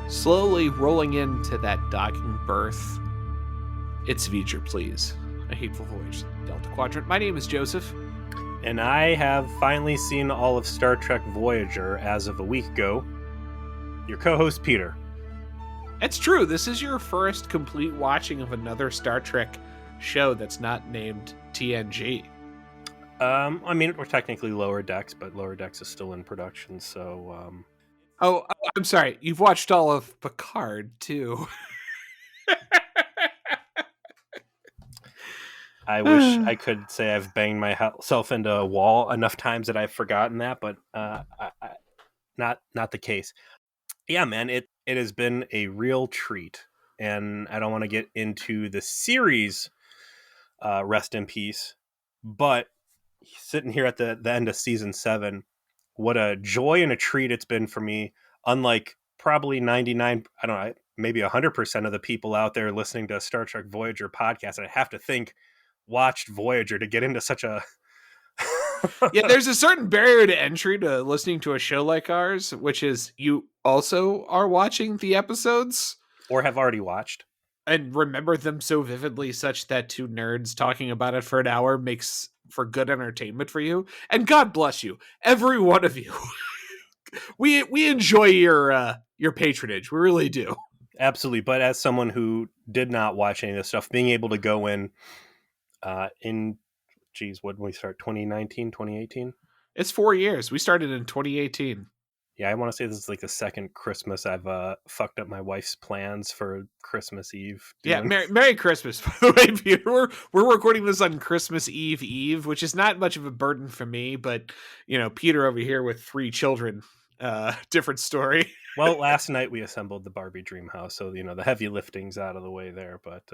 Slowly rolling into that docking berth, it's Feature Please, a hateful voyage Delta Quadrant. My name is Joseph. And I have finally seen all of Star Trek Voyager as of a week ago. Your co-host, Peter. It's true, this is your first complete watching of another Star Trek show that's not named TNG. I mean, we're technically Lower Decks, but Lower Decks is still in production, so... Oh, I'm sorry. You've watched all of Picard, too. I wish I could say I've banged myself into a wall enough times that I've forgotten that, but not the case. Yeah, man, it has been a real treat, and I don't want to get into the series, rest in peace, but sitting here at the end of season 7, what a joy and a treat it's been for me. Unlike probably 99, I don't know, maybe 100% of the people out there listening to Star Trek Voyager podcast, I have to think watched Voyager to get into such a Yeah, there's a certain barrier to entry to listening to a show like ours, which is you also are watching the episodes or have already watched and remember them so vividly such that two nerds talking about it for an hour makes for good entertainment for you. And God bless you, every one of you. we enjoy your patronage. We really do. Absolutely. But as someone who did not watch any of this stuff, being able to go in what did we start, 2019, 2018? It's 4 years. We started in 2018. Yeah, I want to say this is like the second Christmas I've fucked up my wife's plans for Christmas Eve. Yeah, Merry Christmas, by the way, Peter. We're recording this on Christmas Eve, which is not much of a burden for me, but, Peter over here with 3 children, different story. Well, last night we assembled the Barbie dream house, so, the heavy lifting's out of the way there, but,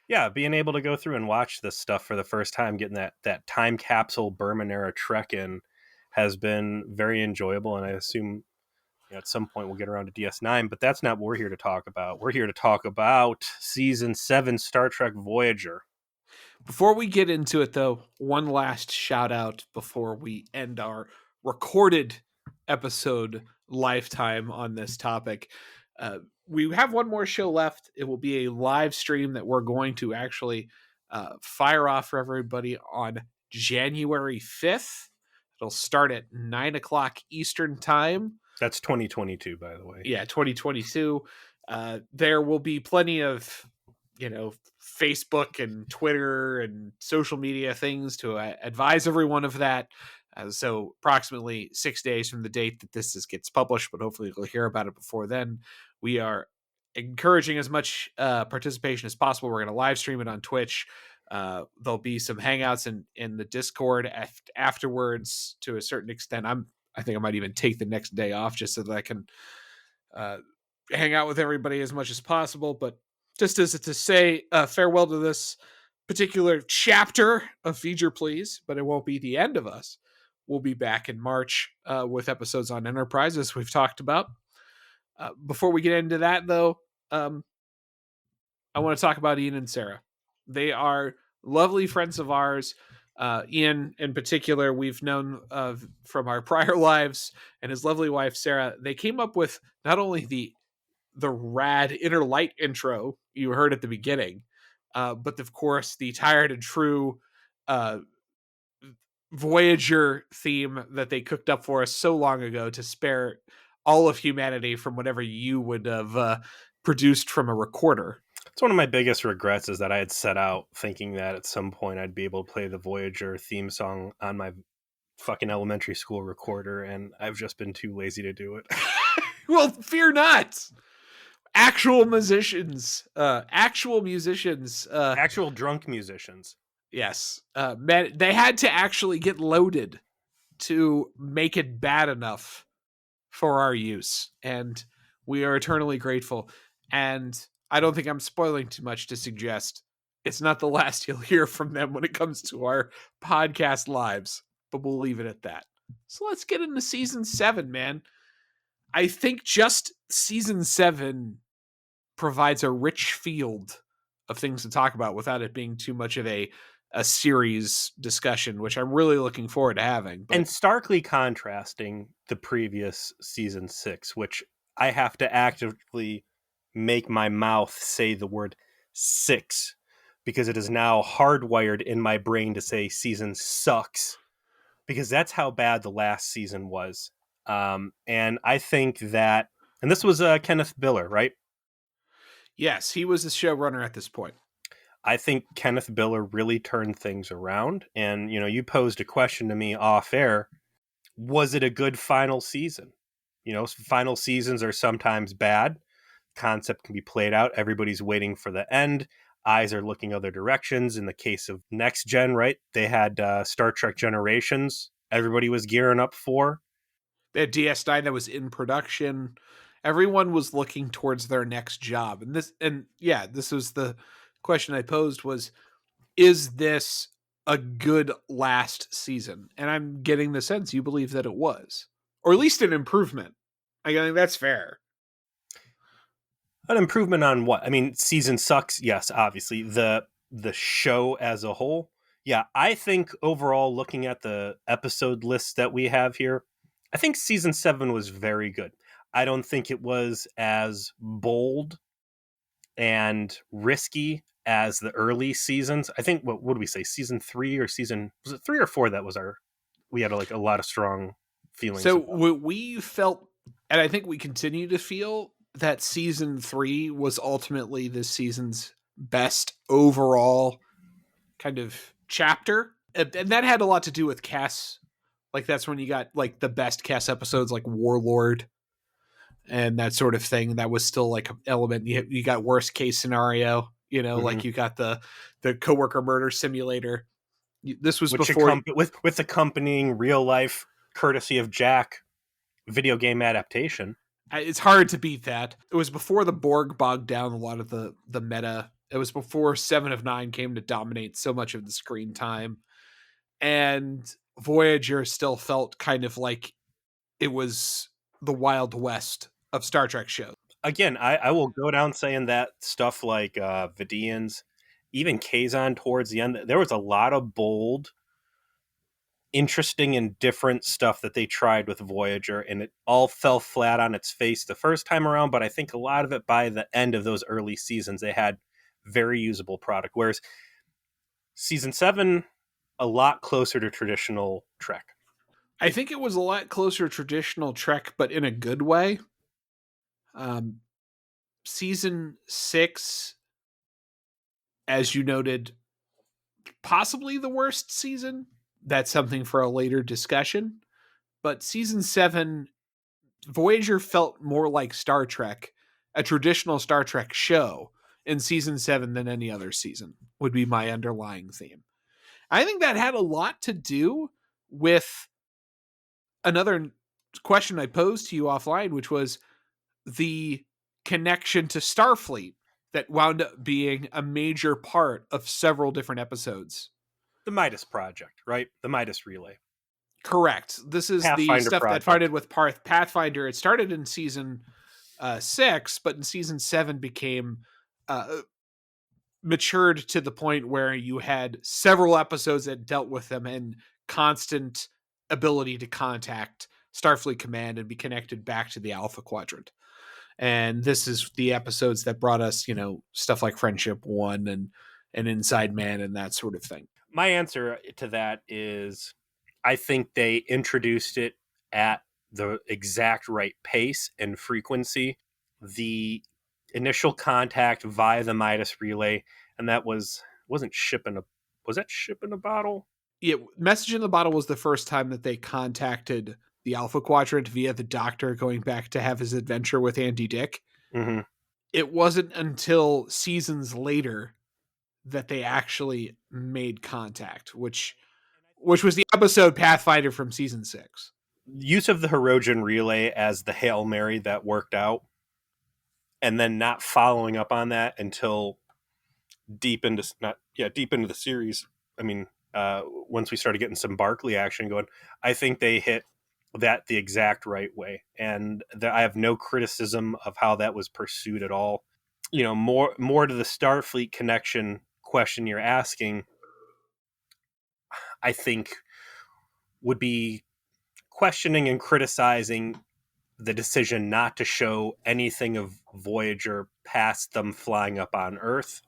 yeah, being able to go through and watch this stuff for the first time, getting that time capsule Berman-era Trek in, has been very enjoyable, and I assume at some point we'll get around to DS9, but that's not what we're here to talk about. We're here to talk about Season 7 Star Trek Voyager. Before we get into it, though, one last shout out before we end our recorded episode lifetime on this topic. We have one more show left. It will be a live stream that we're going to actually fire off for everybody on January 5th. It'll start at 9 o'clock Eastern time. That's 2022, by the way. Yeah, 2022. There will be plenty of, Facebook and Twitter and social media things to advise everyone of that. So approximately 6 days from the date that this gets published, but hopefully you'll hear about it before then. We are encouraging as much participation as possible. We're going to live stream it on Twitch. There'll be some hangouts in the Discord afterwards to a certain extent. I think I might even take the next day off just so that I can hang out with everybody as much as possible. But just as to say farewell to this particular chapter of Feature Please, but it won't be the end of us. We'll be back in March with episodes on Enterprise, as we've talked about. Before we get into that, though, I want to talk about Ian and Sarah. They are lovely friends of ours. Ian, in particular, we've known from our prior lives, and his lovely wife, Sarah. They came up with not only the rad Inner Light intro you heard at the beginning, but, of course, the Tired and True Voyager theme that they cooked up for us so long ago to spare all of humanity from whatever you would have produced from a recorder. It's one of my biggest regrets is that I had set out thinking that at some point I'd be able to play the Voyager theme song on my fucking elementary school recorder, and I've just been too lazy to do it. Well, fear not. Actual musicians. Actual drunk musicians. Yes. They had to actually get loaded to make it bad enough for our use, and we are eternally grateful. And I don't think I'm spoiling too much to suggest it's not the last you'll hear from them when it comes to our podcast lives, but we'll leave it at that. So let's get into season 7, man. I think just season 7 provides a rich field of things to talk about without it being too much of a series discussion, which I'm really looking forward to having. And starkly contrasting the previous season 6, which I have to actively make my mouth say the word 6 because it is now hardwired in my brain to say season sucks, because that's how bad the last season was. And I think that, and this was Kenneth Biller, right? Yes, he was the showrunner at this point. I think Kenneth Biller really turned things around. And, you posed a question to me off air. Was it a good final season? Final seasons are sometimes bad. Concept can be played out. Everybody's waiting for the end. Eyes are looking other directions. In the case of Next Gen, right? They had Star Trek Generations. Everybody was gearing up for. They had DS9 that was in production. Everyone was looking towards their next job. This was the question I posed was, is this a good last season? And I'm getting the sense you believe that it was. Or at least an improvement. I think that's fair. An improvement on what? I mean, season sucks. Yes, obviously. The show as a whole. Yeah, I think overall, looking at the episode lists that we have here, I think season 7 was very good. I don't think it was as bold and risky as the early seasons. I think, what would we say, season 3 or season, was it 3 or 4 that was we had like a lot of strong feelings So about. we felt, and I think we continue to feel, that season 3 was ultimately this season's best overall kind of chapter. And that had a lot to do with Cass. Like, that's when you got like the best Cass episodes, like Warlord and that sort of thing. That was still like an element. You got worst case scenario, Mm-hmm. like you got the coworker murder simulator. This was Which before. with accompanying real life, courtesy of Jack, video game adaptation. It's hard to beat that. It was before the Borg bogged down a lot of the meta. It was before Seven of Nine came to dominate so much of the screen time, and Voyager still felt kind of like it was the Wild West of Star Trek shows. Again, I will go down saying that stuff like Vidians, even Kazon towards the end, there was a lot of bold, interesting, and different stuff that they tried with Voyager, and it all fell flat on its face the first time around. But I think a lot of it, by the end of those early seasons, they had very usable product. Whereas season 7, a lot closer to traditional Trek. I think it was a lot closer to traditional Trek, but in a good way. Um, season 6, as you noted, possibly the worst season. That's something for a later discussion. But season 7, Voyager felt more like Star Trek, a traditional Star Trek show in season 7 than any other season, would be my underlying theme. I think that had a lot to do with another question I posed to you offline, which was the connection to Starfleet that wound up being a major part of several different episodes. The Midas Project, right? The Midas Relay. Correct. This is the Pathfinder stuff that Project. started with Pathfinder. It started in season 6, but in season 7 became matured to the point where you had several episodes that dealt with them and constant ability to contact Starfleet Command and be connected back to the Alpha Quadrant. And this is the episodes that brought us, stuff like Friendship One and Inside Man and that sort of thing. My answer to that is I think they introduced it at the exact right pace and frequency. The initial contact via the Midas relay, and that wasn't shipping a was that shipping a bottle? Yeah, Message in the Bottle was the first time that they contacted the Alpha Quadrant via the Doctor going back to have his adventure with Andy Dick. Mm-hmm. It wasn't until seasons later that they actually made contact, which was the episode Pathfinder from season 6. Use of the Hirogen relay as the Hail Mary that worked out, and then not following up on that until deep into the series. I mean, once we started getting some Barkley action going, I think they hit that the exact right way, and I have no criticism of how that was pursued at all. More to the Starfleet connection question you're asking, I think would be questioning and criticizing the decision not to show anything of Voyager past them flying up on Earth,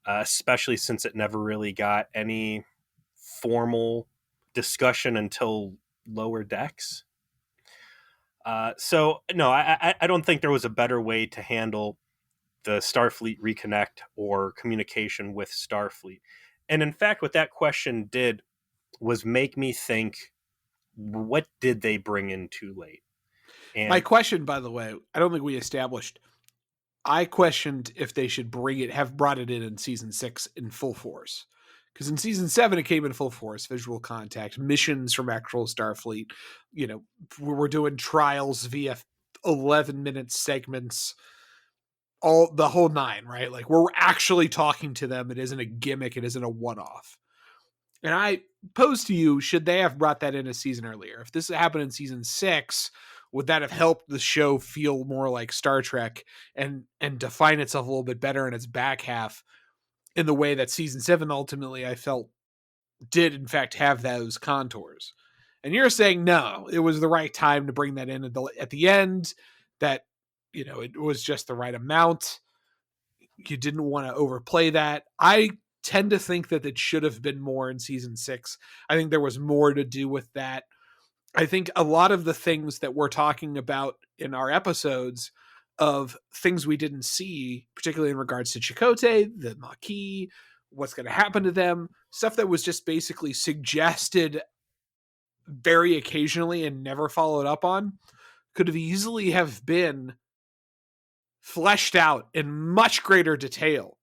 especially since it never really got any formal discussion until Lower Decks. So no, I don't think there was a better way to handle the Starfleet reconnect or communication with Starfleet. And in fact, what that question did was make me think, what did they bring in too late? My And question, by the way, I don't think we established. I questioned if they should have brought it in season 6 in full force. Because in season 7, it came in full force, visual contact, missions from actual Starfleet. We're doing trials via 11-minute segments, all the whole nine, right? Like we're actually talking to them. It isn't a gimmick. It isn't a one-off. And I pose to you, should they have brought that in a season earlier? If this happened in season 6, would that have helped the show feel more like Star Trek and define itself a little bit better in its back half in the way that season 7 ultimately I felt did in fact have those contours? And you're saying no, it was the right time to bring that in at the end, that it was just the right amount. You didn't want to overplay that. I tend to think that it should have been more in season 6. I think there was more to do with that. I think a lot of the things that we're talking about in our episodes of things we didn't see, particularly in regards to Chakotay, the Maquis, what's going to happen to them, stuff that was just basically suggested very occasionally and never followed up on, could have easily have been fleshed out in much greater detail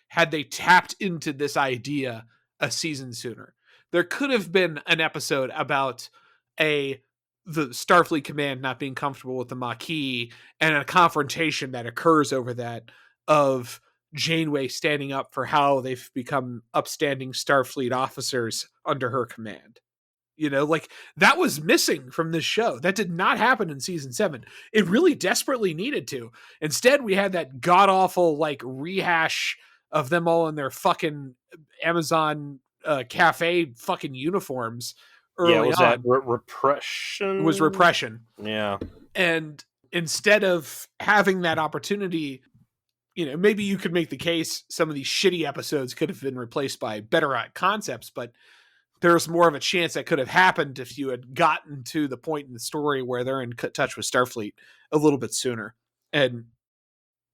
had they tapped into this idea a season sooner. There could have been an episode about the Starfleet command not being comfortable with the Maquis and a confrontation that occurs over that, of Janeway standing up for how they've become upstanding Starfleet officers under her command. Like that was missing from this show. That did not happen in season 7. It really desperately needed to. Instead, we had that god awful like rehash of them all in their fucking Amazon cafe fucking uniforms yeah, early was that on. It was repression? repression. Yeah. And instead of having that opportunity, maybe you could make the case some of these shitty episodes could have been replaced by better concepts, but there's more of a chance that could have happened if you had gotten to the point in the story where they're in touch with Starfleet a little bit sooner, and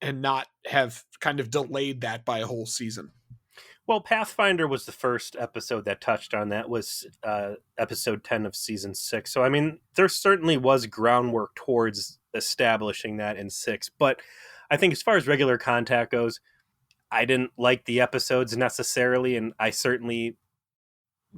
not have kind of delayed that by a whole season. Well, Pathfinder was the first episode that touched on that, was episode 10 of season 6. So, I mean, there certainly was groundwork towards establishing that in 6. But I think as far as regular contact goes, I didn't like the episodes necessarily, and I certainly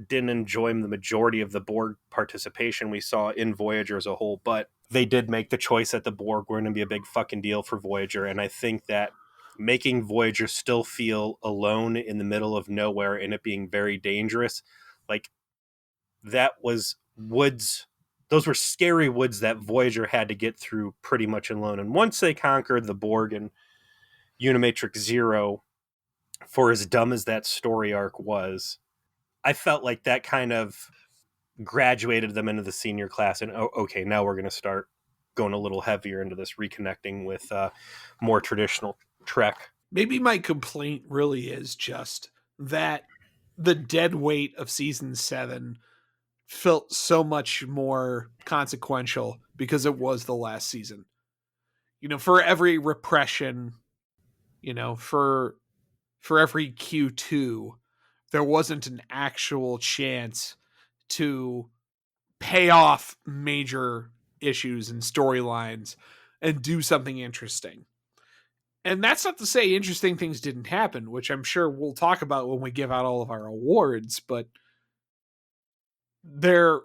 didn't enjoy the majority of the Borg participation we saw in Voyager as a whole. But they did make the choice that the Borg were going to be a big fucking deal for Voyager, and I think that making Voyager still feel alone in the middle of nowhere and it being very dangerous, like that was woods. Those were scary woods that Voyager had to get through pretty much alone. And once they conquered the Borg and Unimatrix Zero, for as dumb as that story arc was, I felt like that kind of graduated them into the senior class. And okay, now we're going to start going a little heavier into this reconnecting with more traditional Trek. Maybe my complaint really is just that the dead weight of season 7 felt so much more consequential because it was the last season. For every repression, for every Q2, there wasn't an actual chance to pay off major issues and storylines and do something interesting. And that's not to say interesting things didn't happen, which I'm sure we'll talk about when we give out all of our awards, but there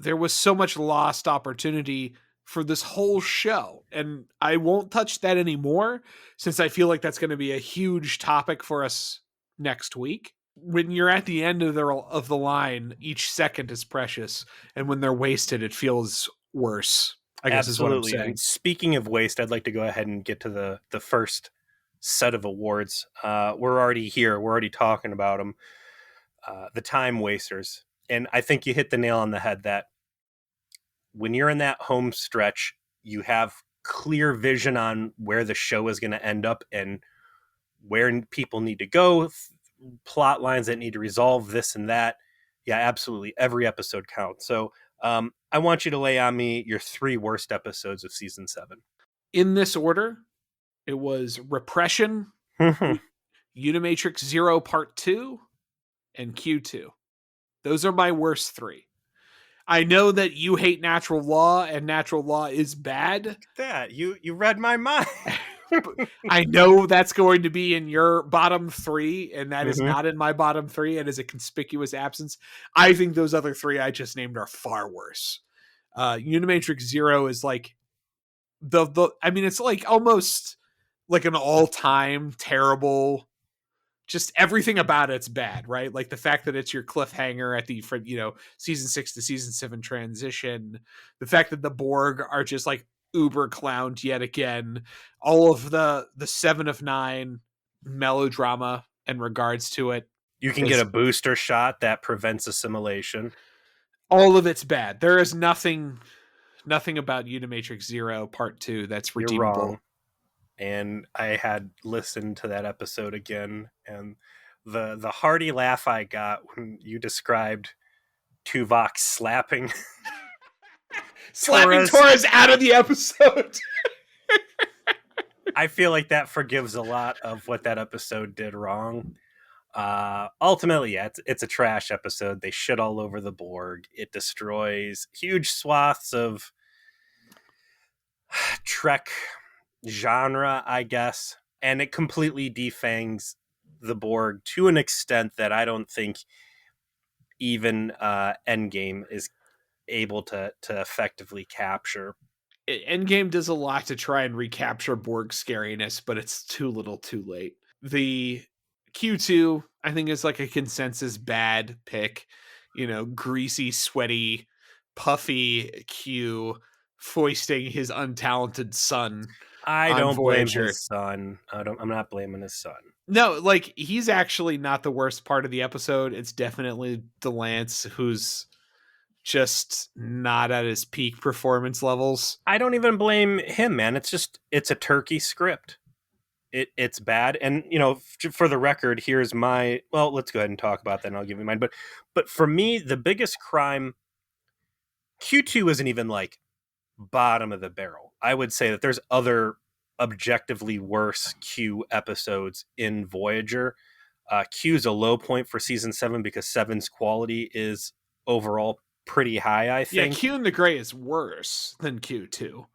was so much lost opportunity for this whole show. And I won't touch that anymore, since I feel like that's going to be a huge topic for us next week. When you're at the end of the line, each second is precious, and when they're wasted, it feels worse, I guess is what I'm Absolutely. saying. And speaking of waste, I'd like to go ahead and get to the first set of awards. We're already here. We're already talking about them. The time wasters. And I think you hit the nail on the head that when you're in that home stretch, you have clear vision on where the show is going to end up and where people need to go, plot lines that need to resolve this and that. Yeah, absolutely. Every episode counts. So I want you to lay on me your 3 worst episodes of season 7. In this order, it was Repression, Unimatrix Zero Part 2, and Q2. Those are my worst 3. I know that you hate Natural Law, and Natural Law is bad. That you read my mind. I know that's going to be in your bottom 3, and that is not in my bottom 3. It is a conspicuous absence. I think those other 3 I just named are far worse. Unimatrix Zero is like I mean, it's like almost like an all-time terrible. Just everything about it's bad, right? Like the fact that it's your cliffhanger at the season 6 to season 7 transition, the fact that the Borg are just like uber clowned yet again, all of the 7 of 9 melodrama in regards to it, You can get is a booster shot that prevents assimilation. all of it's bad. There is nothing about Unimatrix Zero Part 2 that's You're redeemable. wrong. And I had listened to that episode again, and the hearty laugh I got when you described Tuvok slapping Torres out of the episode. I feel like that forgives a lot of what that episode did wrong. Ultimately, yeah, it's a trash episode. They shit all over the Borg. It destroys huge swaths of Trek genre, I guess, and it completely defangs the Borg to an extent that I don't think even Endgame is able to effectively capture. Endgame does a lot to try and recapture Borg scariness, but it's too little too late. The Q2, I think, is like a consensus bad pick. Greasy, sweaty, puffy Q foisting his untalented son I on don't blame Voyager. his son. I'm not blaming his son. No, like he's actually not the worst part of the episode. It's definitely Delance, who's just not at his peak performance levels. I don't even blame him, man. It's a turkey script. It's bad. And for the record, here's my, well, let's go ahead and talk about that and I'll give you mine. But for me, the biggest crime, Q2 isn't even like bottom of the barrel. I would say that there's other objectively worse Q episodes in Voyager. Q is a low point for season 7 because 7's quality is overall pretty high, I think. Yeah, Q in the Gray is worse than Q2.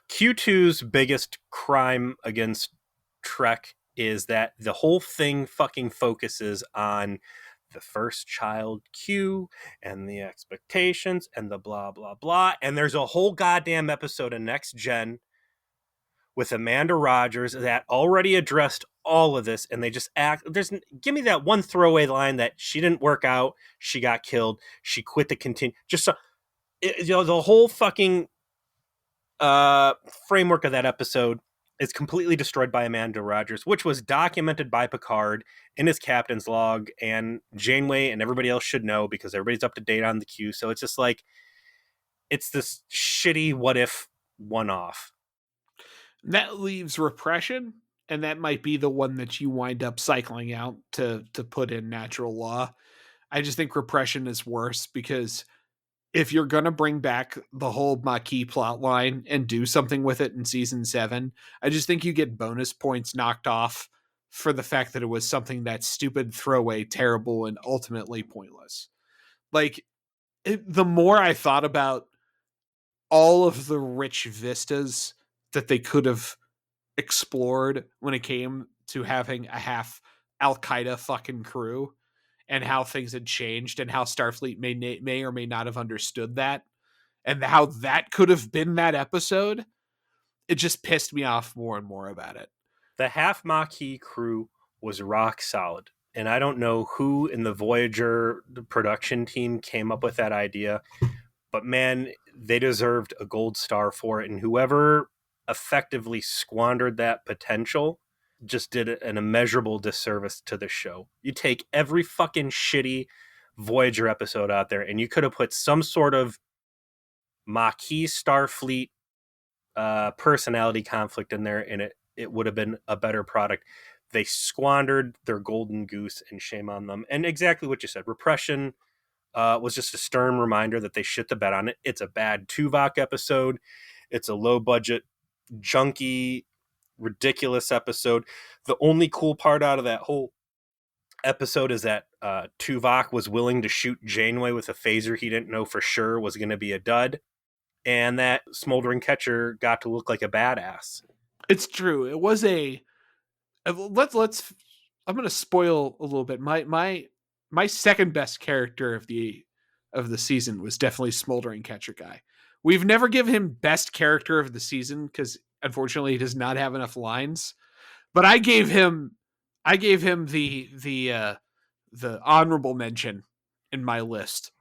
Q2's biggest crime against Trek is that the whole thing fucking focuses on the first child Q and the expectations and the blah, blah, blah. And there's a whole goddamn episode of Next Gen with Amanda Rogers that already addressed all of this, and they just give me that one throwaway line that she didn't work out, she got killed, she quit to continue. Just so, the whole fucking framework of that episode is completely destroyed by Amanda Rogers, which was documented by Picard in his captain's log, and Janeway and everybody else should know because everybody's up to date on the Q. So it's just like, it's this shitty what if one-off. That leaves Repression, and that might be the one that you wind up cycling out to put in Natural Law. I just think Repression is worse because if you're going to bring back the whole Maquis plot line and do something with it in season 7, I just think you get bonus points knocked off for the fact that it was something that's stupid, throwaway, terrible, and ultimately pointless. Like, the more I thought about all of the rich vistas that they could have explored when it came to having a half Al Qaeda fucking crew, and how things had changed, and how Starfleet may or may not have understood that, and how that could have been that episode, it just pissed me off more and more about it. The half Maquis crew was rock solid. And I don't know who in the Voyager production team came up with that idea, but man, they deserved a gold star for it. And whoever effectively squandered that potential just did an immeasurable disservice to the show. You take every fucking shitty Voyager episode out there and you could have put some sort of Maquis Starfleet personality conflict in there, and it would have been a better product. They squandered their golden goose, and shame on them. And exactly what you said, repression was just a stern reminder that they shit the bed on it. It's a bad Tuvok episode. It's a low budget, junky, ridiculous episode. The only cool part out of that whole episode is that Tuvok was willing to shoot Janeway with a phaser he didn't know for sure was going to be a dud, and that smoldering catcher got to look like a badass. It's true. It was a let's I'm going to spoil a little bit. My second best character of the season was definitely Smoldering Catcher Guy. We've never given him best character of the season because unfortunately he does not have enough lines. But I gave him the honorable mention in my list.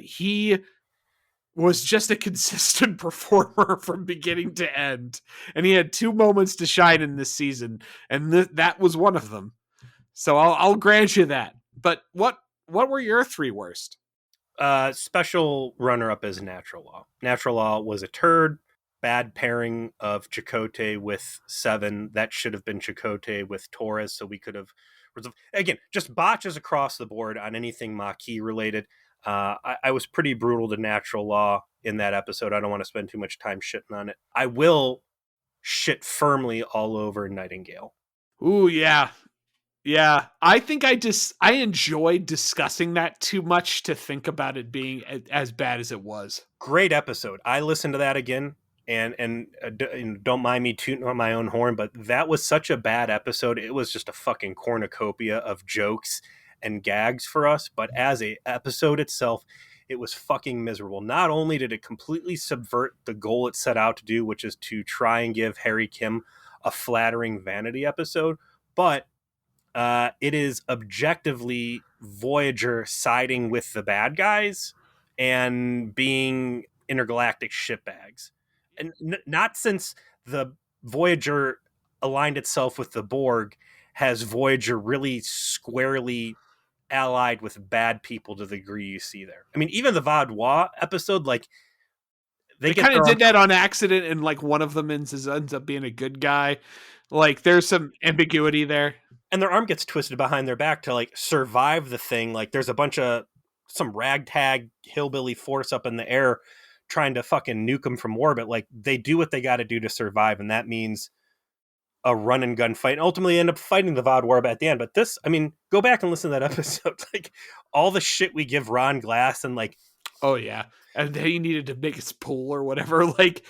He was just a consistent performer from beginning to end, and he had 2 moments to shine in this season, and that was one of them. So I'll grant you that. But what were your 3 worst? Special runner-up is Natural Law. Natural Law was a turd. Bad pairing of Chakotay with Seven. That should have been Chakotay with Torres, so we could have... Again, just botches across the board on anything Maquis related. I was pretty brutal to Natural Law in that episode. I don't want to spend too much time shitting on it. I will shit firmly all over Nightingale. Ooh, yeah. Yeah, I think I enjoyed discussing that too much to think about it being as bad as it was. Great episode. I listened to that again, and don't mind me tooting on my own horn, but that was such a bad episode. It was just a fucking cornucopia of jokes and gags for us, but as a episode itself, it was fucking miserable. Not only did it completely subvert the goal it set out to do, which is to try and give Harry Kim a flattering vanity episode, but it is objectively Voyager siding with the bad guys and being intergalactic shitbags. And not since the Voyager aligned itself with the Borg has Voyager really squarely allied with bad people to the degree you see there. I mean, even the Vaudois episode, like, they kind of did that on accident, and like one of them ends up being a good guy. Like, there's some ambiguity there. And their arm gets twisted behind their back to like survive the thing. Like, there's a bunch of some ragtag hillbilly force up in the air trying to fucking nuke them from orbit. Like, they do what they got to do to survive, and that means a run and gun fight, and ultimately end up fighting the Vaudois at the end. But this, I mean, go back and listen to that episode. Like, all the shit we give Ron Glass, and like, oh yeah, and he needed to make his pull or whatever. Like,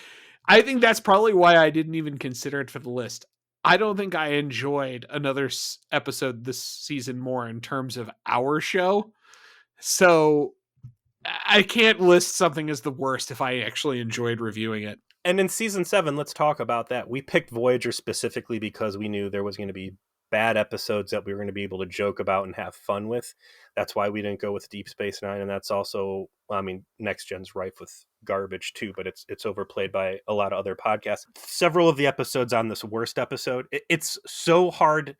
I think that's probably why I didn't even consider it for the list. I don't think I enjoyed another episode this season more in terms of our show. So I can't list something as the worst if I actually enjoyed reviewing it. And in season 7, let's talk about that. We picked Voyager specifically because we knew there was going to be bad episodes that we were going to be able to joke about and have fun with. That's why we didn't go with Deep Space Nine, and that's also, I mean, Next Gen's rife with garbage too, but it's overplayed by a lot of other podcasts. Several of the episodes on this worst episode, it's so hard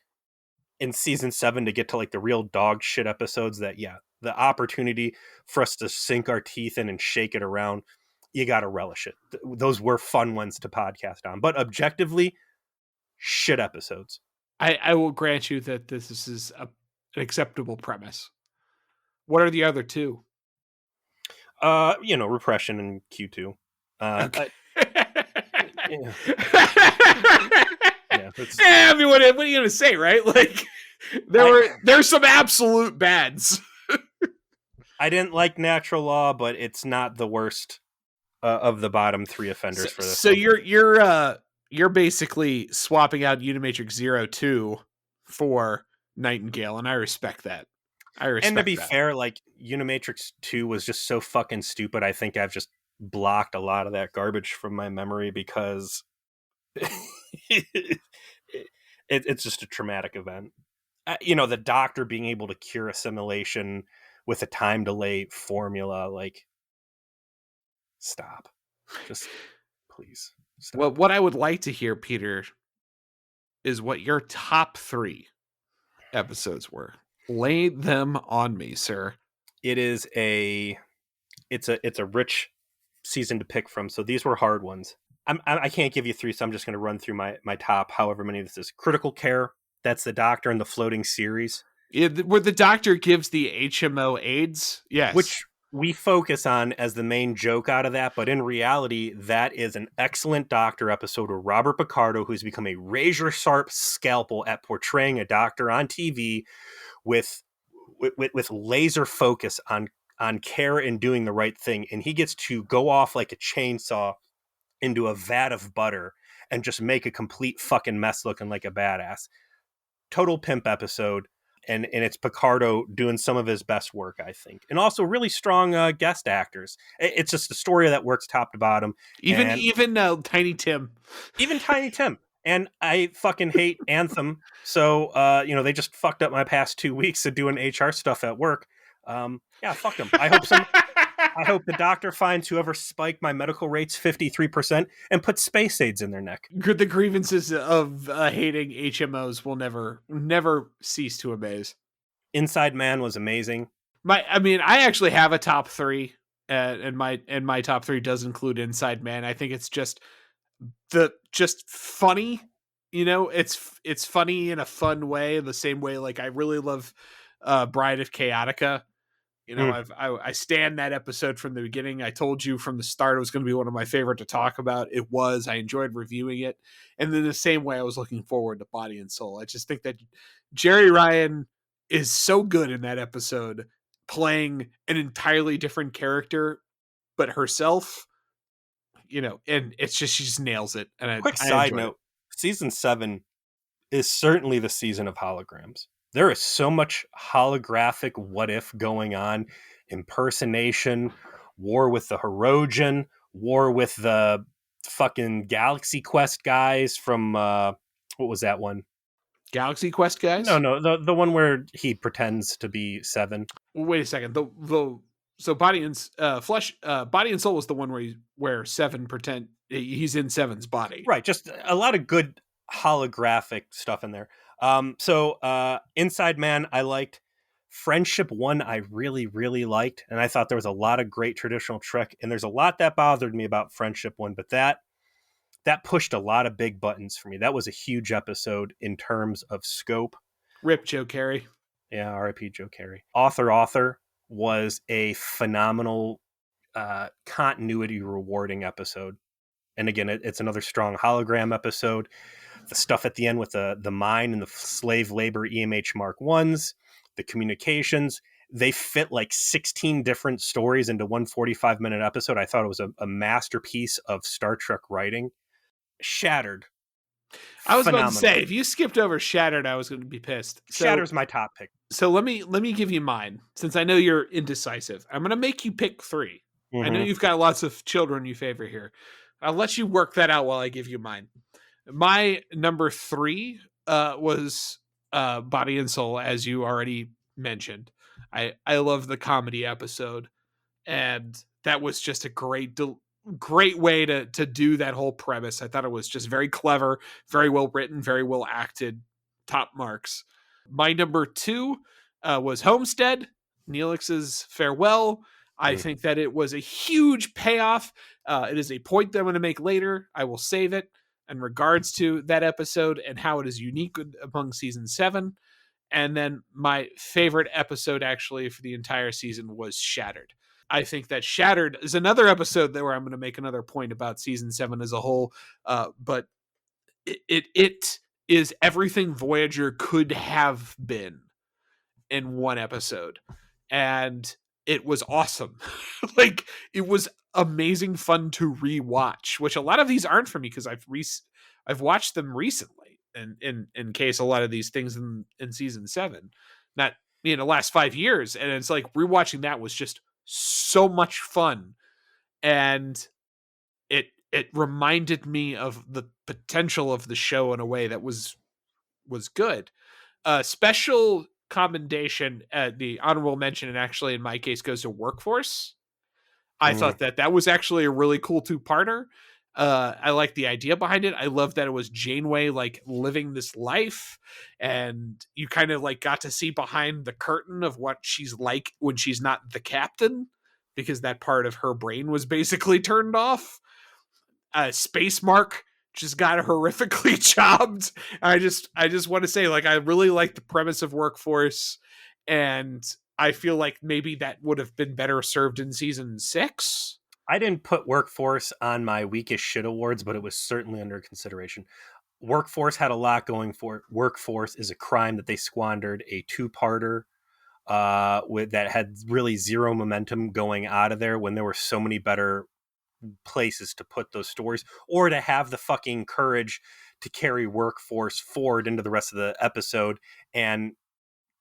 in season 7 to get to like the real dog shit episodes that, yeah, the opportunity for us to sink our teeth in and shake it around, you got to relish it. Those were fun ones to podcast on, but objectively, shit episodes. I will grant you that this is an acceptable premise. What are the other 2? Repression and Q2. Okay. Yeah. I mean, what are you going to say, right? Like, there's some absolute bads. I didn't like Natural Law, but it's not the worst of the bottom 3 offenders for this. So you're basically swapping out Unimatrix 02 for Nightingale, and I respect that. And to be fair, like, Unimatrix 2 was just so fucking stupid. I think I've just blocked a lot of that garbage from my memory because it's just a traumatic event. The Doctor being able to cure assimilation with a time delay formula, like, stop. Just please stop. Well, what I would like to hear, Peter, is what your top 3 episodes were. Lay them on me, sir. It is it's a rich season to pick from, so these were hard ones. I can't give you three, so I'm just going to run through my top, however many this is. Critical Care, that's the doctor in the floating series. Yeah, where the doctor gives the HMO AIDS. Yes. Which we focus on as the main joke out of that, but in reality, that is an excellent doctor episode where Robert Picardo, who's become a razor sharp scalpel at portraying a doctor on TV with laser focus on care and doing the right thing, and he gets to go off like a chainsaw into a vat of butter and just make a complete fucking mess looking like a badass. Total pimp episode. And it's Picardo doing some of his best work, I think. And also really strong guest actors. It's just a story that works top to bottom. Even Tiny Tim. Even Tiny Tim. And I fucking hate Anthem. So, they just fucked up my past 2 weeks of doing HR stuff at work. Yeah, fuck them. I hope the doctor finds whoever spiked my medical rates 53% and put space aids in their neck. The grievances of hating HMOs will never cease to amaze. Inside Man was amazing. I actually have a top three, and my top three does include Inside Man. I think it's just funny. It's funny in a fun way, the same way like I really love Bride of Chaotica. I stand that episode from the beginning. I told you from the start it was going to be one of my favorite to talk about. It was. I enjoyed reviewing it. And then the same way I was looking forward to Body and Soul. I just think that Jerry Ryan is so good in that episode, playing an entirely different character, but herself, and it's just, she just nails it. And Quick side note, season 7 is certainly the season of holograms. There is so much holographic what if going on. Impersonation, war with the Hirogen, war with the fucking Galaxy Quest guys from what was that one? Galaxy Quest guys? No, the one where he pretends to be Seven. Wait a second. So Body and Body and Soul was the one where Seven pretend he's in Seven's body. Right, just a lot of good holographic stuff in there. So Inside Man, I liked. Friendship 1, I really, really liked. And I thought there was a lot of great traditional Trek. And there's a lot that bothered me about Friendship 1, but that pushed a lot of big buttons for me. That was a huge episode in terms of scope. Rip Joe Carey. Yeah, R.I.P. Joe Carey. Author was a phenomenal continuity rewarding episode. And again, it's another strong hologram episode. The stuff at the end with the mine and the slave labor EMH Mark 1s, the communications, they fit like 16 different stories into one 45-minute episode. I thought it was a masterpiece of Star Trek writing. Shattered. I was about to say, if you skipped over Shattered, I was going to be pissed. Shatter's my top pick. So let me give you mine, since I know you're indecisive. I'm going to make you pick 3. Mm-hmm. I know you've got lots of children you favor here. I'll let you work that out while I give you mine. My number 3 was Body and Soul, as you already mentioned. I love the comedy episode, and that was just a great way to do that whole premise. I thought it was just very clever, very well written, very well acted. Top marks. My number 2 was Homestead, Neelix's Farewell. I think that it was a huge payoff. It is a point that I'm going to make later. I will save it in regards to that episode and how it is unique among season 7. And then my favorite episode actually for the entire season was Shattered. I think that Shattered is another episode where I'm going to make another point about season 7 as a whole. But it is everything Voyager could have been in one episode. And it was awesome. Like, it was amazing fun to rewatch, which a lot of these aren't for me because I've watched them recently, and in case a lot of these things in season 7, not in the last 5 years, and it's like rewatching that was just so much fun, and it reminded me of the potential of the show in a way that was good. Special commendation, the honorable mention, and actually in my case goes to Workforce. I thought that was actually a really cool 2-parter. I like the idea behind it. I love that it was Janeway like living this life, and you kind of like got to see behind the curtain of what she's like when she's not the captain, because that part of her brain was basically turned off. Space Mark just got horrifically jobbed. I just want to say, like, I really like the premise of Workforce, and I feel like maybe that would have been better served in season 6. I didn't put Workforce on my weakest shit awards, but it was certainly under consideration. Workforce had a lot going for it. Workforce is a crime that they squandered a two-parter with that had really zero momentum going out of there when there were so many better places to put those stories, or to have the fucking courage to carry Workforce forward into the rest of the episode and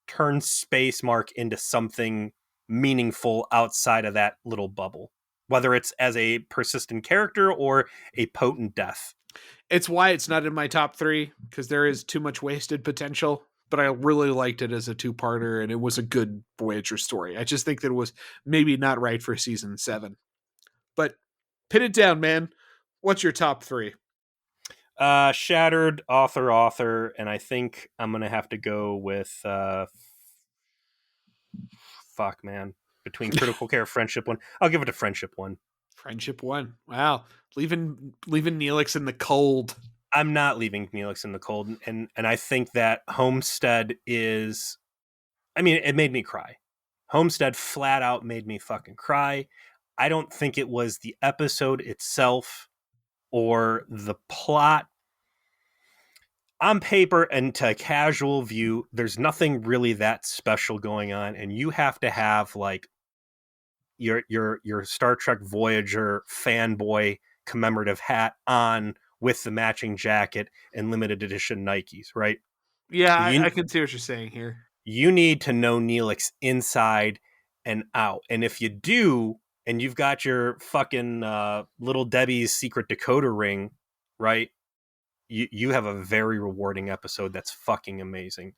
turn Space Mark into something meaningful outside of that little bubble, whether it's as a persistent character or a potent death. It's why it's not in my top 3, because there is too much wasted potential. But I really liked it as a 2-parter, and it was a good Voyager story. I just think that it was maybe not right for season 7. But pin it down, man. What's your top 3? Shattered, author, and I think I'm gonna have to go with fuck, man. Between Critical Care, Friendship One, I'll give it a Friendship One. Friendship One. Wow, leaving Neelix in the cold. I'm not leaving Neelix in the cold, and I think that Homestead is. I mean, it made me cry. Homestead flat out made me fucking cry. I don't think it was the episode itself or the plot. On paper and to a casual view, there's nothing really that special going on, and you have to have like your Star Trek Voyager fanboy commemorative hat on with the matching jacket and limited edition Nikes, right? Yeah, You I can see what you're saying here. you need to know Neelix inside and out, and if you do, and you've got your fucking little Debbie's secret decoder ring, right? You have a very rewarding episode that's fucking amazing.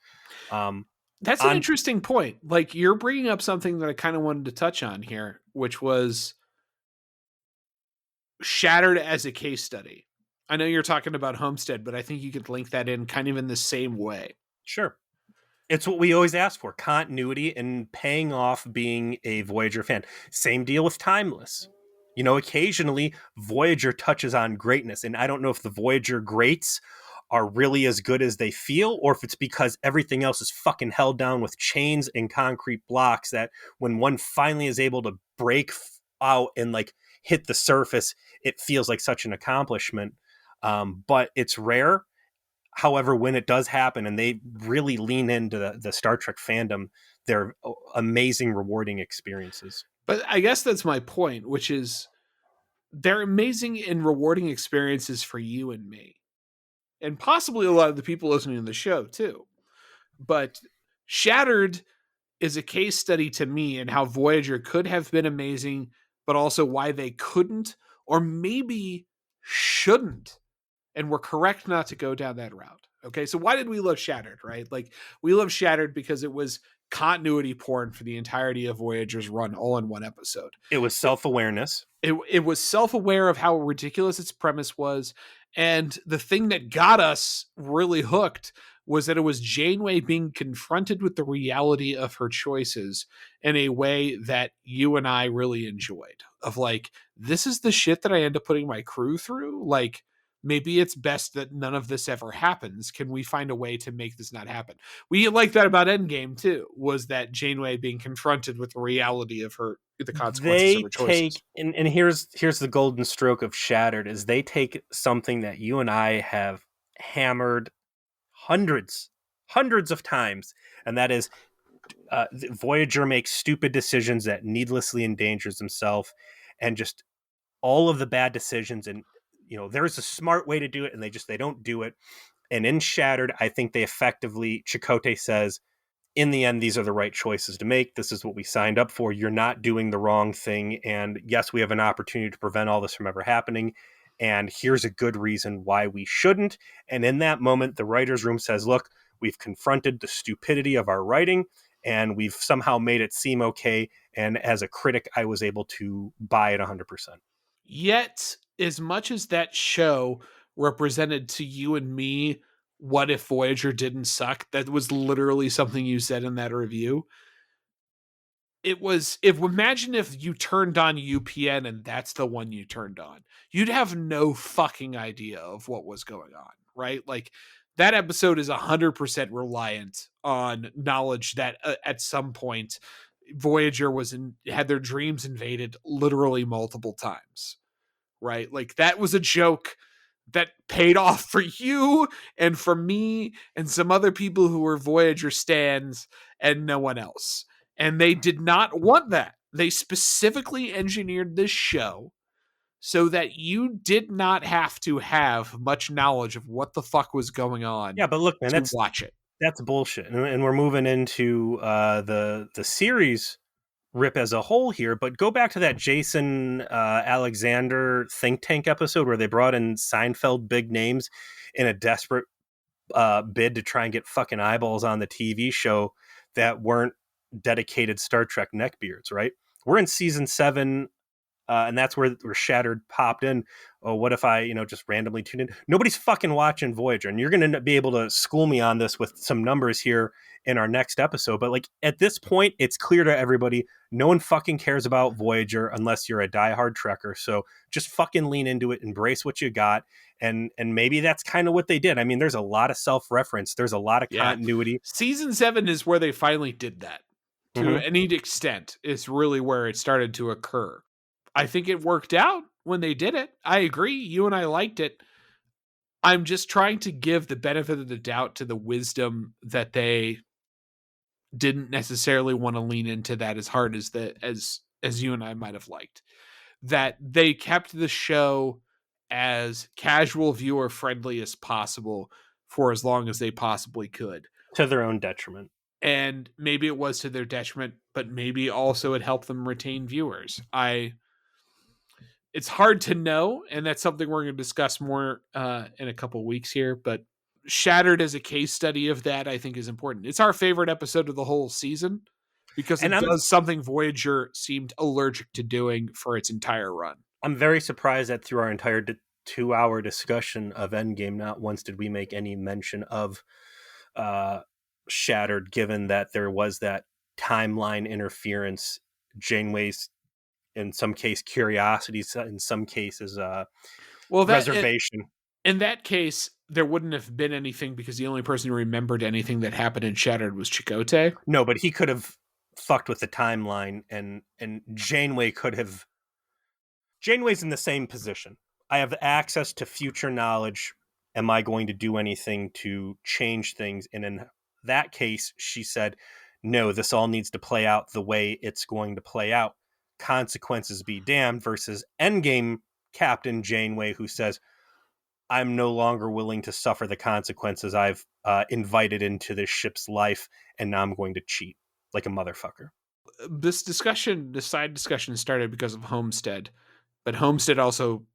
That's an On interesting point. Like, you're bringing up something that I kind of wanted to touch on here, which was Shattered as a case study. I know you're talking about Homestead, but I think you could link that in kind of in the same way. Sure. It's what we always ask for, continuity and paying off being a Voyager fan. Same deal with Timeless. You know, occasionally Voyager touches on greatness, and I don't know if the Voyager greats are really as good as they feel, or if it's because everything else is fucking held down with chains and concrete blocks that when one finally is able to break out and like hit the surface, it feels like such an accomplishment. But it's rare. However, when it does happen and they really lean into the Star Trek fandom, they're amazing, rewarding experiences. But I guess that's my point, which is they're amazing and rewarding experiences for you and me, and possibly a lot of the people listening to the show too. But Shattered is a case study to me in how Voyager could have been amazing, but also why they couldn't or maybe shouldn't. And we're correct not to go down that route. Okay, so why did we love Shattered, right? Like, we love Shattered because it was continuity porn for the entirety of Voyager's run, all in one episode. It was self-awareness. It was self-aware of how ridiculous its premise was, and the thing that got us really hooked was that it was Janeway being confronted with the reality of her choices in a way that you and I really enjoyed. Of like, this is the shit that I end up putting my crew through. Like, maybe it's best that none of this ever happens. Can we find a way to make this not happen? We like that about Endgame too, was that Janeway being confronted with the reality of the consequences of They her choices. take and here's the golden stroke of Shattered is they take something that you and I have hammered hundreds of times, and that is Voyager makes stupid decisions that needlessly endangers himself, and just all of the bad decisions. And you know, there's a smart way to do it, and they don't do it. And in Shattered, I think they effectively, Chakotay says, in the end, these are the right choices to make. This is what we signed up for. You're not doing the wrong thing. And yes, we have an opportunity to prevent all this from ever happening. And here's a good reason why we shouldn't. And in that moment, the writer's room says, look, we've confronted the stupidity of our writing and we've somehow made it seem okay. And as a critic, I was able to buy it 100%. Yet, as much as that show represented to you and me what if Voyager didn't suck, that was literally something you said in that review. it was, if imagine if you turned on UPN and that's the one you turned on, you'd have no fucking idea of what was going on, right? Like that episode is 100% reliant on knowledge that at some point Voyager had their dreams invaded literally multiple times, right? Like that was a joke that paid off for you and for me and some other people who were Voyager stans and no one else. And they did not want that. They specifically engineered this show so that you did not have to have much knowledge of what the fuck was going on Yeah, but look, man, to watch it. that's bullshit, and we're moving into the series rip as a whole here. But go back to that Jason Alexander think tank episode where they brought in Seinfeld big names in a desperate bid to try and get fucking eyeballs on the TV show that weren't dedicated Star Trek neckbeards, right? We're in season 7, and that's where Shattered popped in. Oh, what if I, just randomly tune in? Nobody's fucking watching Voyager, and you're going to be able to school me on this with some numbers here in our next episode. But like at this point, it's clear to everybody, no one fucking cares about Voyager unless you're a diehard Trekker. So just fucking lean into it, embrace what you got, and maybe that's kind of what they did. I mean, there's a lot of self-reference, there's a lot of Yeah. continuity. Season 7 is where they finally did that. To Mhm. any extent, is really where it started to occur. I think it worked out when they did it. I agree. You and I liked it. I'm just trying to give the benefit of the doubt to the wisdom that they didn't necessarily want to lean into that as hard as you and I might have liked. That they kept the show as casual viewer friendly as possible for as long as they possibly could. To their own detriment. And maybe it was to their detriment, but maybe also it helped them retain viewers. It's hard to know, and that's something we're going to discuss more in a couple weeks here. But Shattered as a case study of that, I think, is important. It's our favorite episode of the whole season because And it does something Voyager seemed allergic to doing for its entire run. I'm very surprised that through our entire 2-hour discussion of Endgame, not once did we make any mention of Shattered, given that there was that timeline interference, Janeway's, in some case, curiosities, in some cases, reservation. In that case, there wouldn't have been anything because the only person who remembered anything that happened in Shattered was Chakotay. No, but he could have fucked with the timeline, and Janeway could have. Janeway's in the same position. I have access to future knowledge. Am I going to do anything to change things? And in that case, she said, no, this all needs to play out the way it's going to play out. Consequences be damned, versus Endgame Captain Janeway, who says, I'm no longer willing to suffer the consequences I've invited into this ship's life, and now I'm going to cheat like a motherfucker. This side discussion started because of Homestead, but Homestead also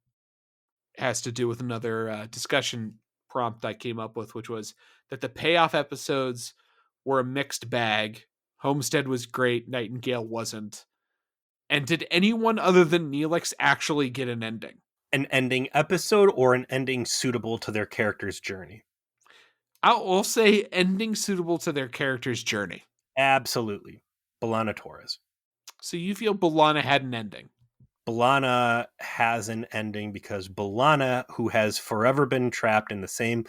has to do with another discussion prompt I came up with, which was that the payoff episodes were a mixed bag. Homestead was great, Nightingale wasn't. And did anyone other than Neelix actually get an ending? An ending episode or an ending suitable to their character's journey? I'll say ending suitable to their character's journey. Absolutely. B'Elanna Torres. So you feel B'Elanna had an ending? B'Elanna has an ending because B'Elanna, who has forever been trapped in the same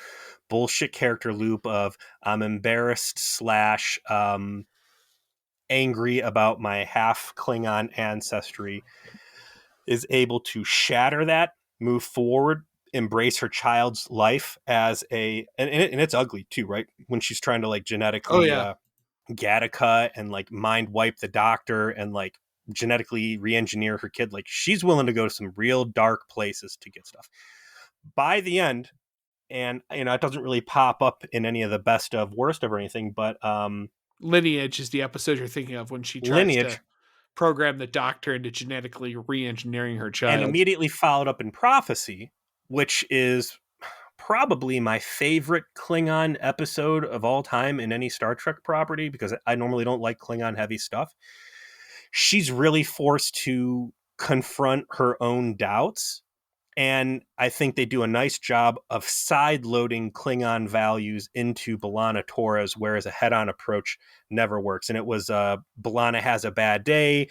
bullshit character loop of I'm embarrassed / angry about my half Klingon ancestry, is able to shatter that, move forward, embrace her child's life as and it's ugly too, right? When she's trying to like genetically Gattaca and like mind wipe the doctor and like genetically re-engineer her kid, like she's willing to go to some real dark places to get stuff. By the end, and it doesn't really pop up in any of the best of worst of or anything, but Lineage is the episode you're thinking of when she tries to program the doctor into genetically re-engineering her child. And immediately followed up in Prophecy, which is probably my favorite Klingon episode of all time in any Star Trek property, because I normally don't like Klingon heavy stuff. She's really forced to confront her own doubts And I think they do a nice job of side loading Klingon values into B'Elanna Torres, whereas a head on approach never works. And it was B'Elanna has a bad day.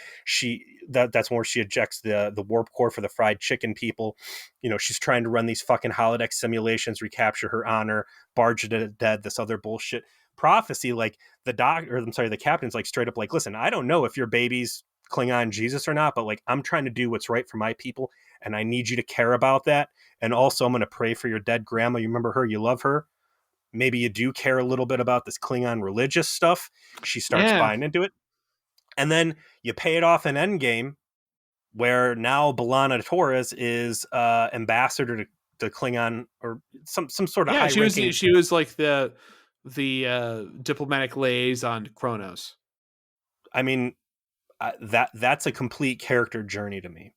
That's where she ejects the warp core for the fried chicken people. You know, she's trying to run these fucking holodeck simulations, recapture her honor, barge to dead, this other bullshit. Prophecy, like the captain's like straight up like, listen, I don't know if your baby's Klingon Jesus or not, but like I'm trying to do what's right for my people, and I need you to care about that. And also, I'm going to pray for your dead grandma. You remember her? You love her. Maybe you do care a little bit about this Klingon religious stuff. She starts Yeah. buying into it. And then you pay it off in Endgame, where now B'Elanna Torres is ambassador to Klingon, or some sort of Yeah, high she was ranking. she was like the diplomatic liaison to Kronos. I mean, that's a complete character journey to me.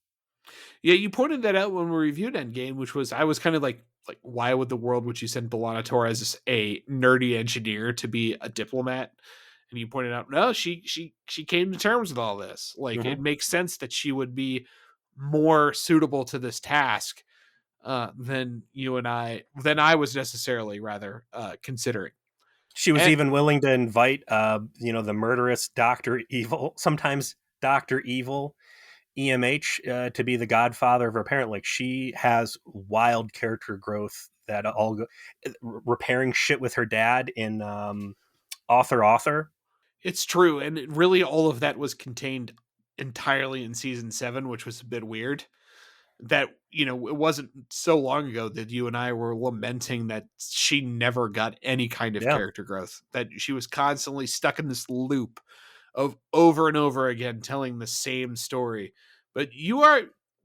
Yeah, you pointed that out when we reviewed Endgame, which was I was kind of like why would the world would you send B'Elanna Torres, a nerdy engineer, to be a diplomat? And you pointed out, no, she came to terms with all this. Like Mm-hmm. it makes sense that she would be more suitable to this task than I was necessarily rather considering. She was And even willing to invite, the murderous Doctor Evil, sometimes Doctor Evil, EMH, to be the godfather of her parent. Like she has wild character growth that repairing shit with her dad in author. it's true, and really all of that was contained entirely in season 7, which was a bit weird. That it wasn't so long ago that you and I were lamenting that she never got any kind of Yeah. character growth, that she was constantly stuck in this loop of over and over again telling the same story. But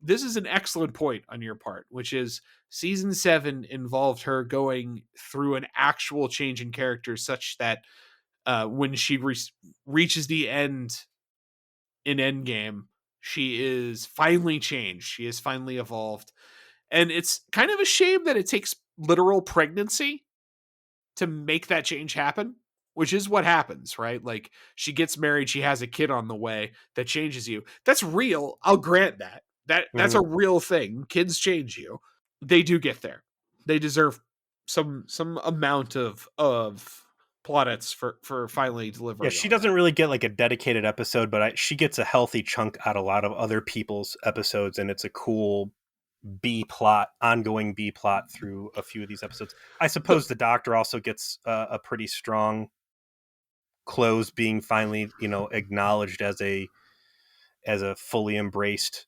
this is an excellent point on your part, which is season 7 involved her going through an actual change in character such that when she reaches the end in Endgame, she is finally changed. She is finally evolved. And it's kind of a shame that it takes literal pregnancy to make that change happen, which is what happens, right? Like she gets married, she has a kid on the way that changes you. That's real. I'll grant that. That's Mm-hmm. a real thing. Kids change you. They do get there. They deserve some amount of plaudits for finally Yeah, delivering she on doesn't that. really get like a dedicated episode, but she gets a healthy chunk out of a lot of other people's episodes, and it's a cool ongoing B plot through a few of these episodes. I The, suppose the Doctor also gets a pretty strong close, being finally, acknowledged as a fully embraced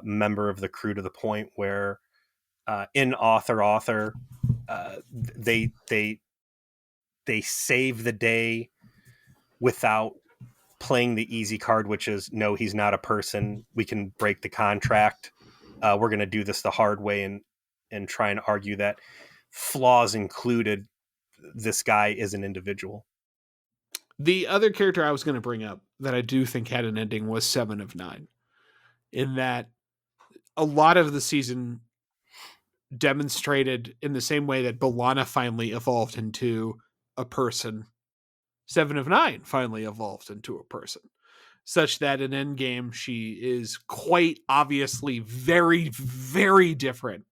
member of the crew, to the point where in author they save the day without playing the easy card, which is no, he's not a person. We can break the contract. We're going to do this the hard way, and try and argue that, flaws included, this guy is an individual. the other character I was going to bring up that I do think had an ending was 7 of 9, in that a lot of the season demonstrated in the same way that B'Elanna finally evolved into a person, 7 of 9 finally evolved into a person, such that in Endgame she is quite obviously very, very different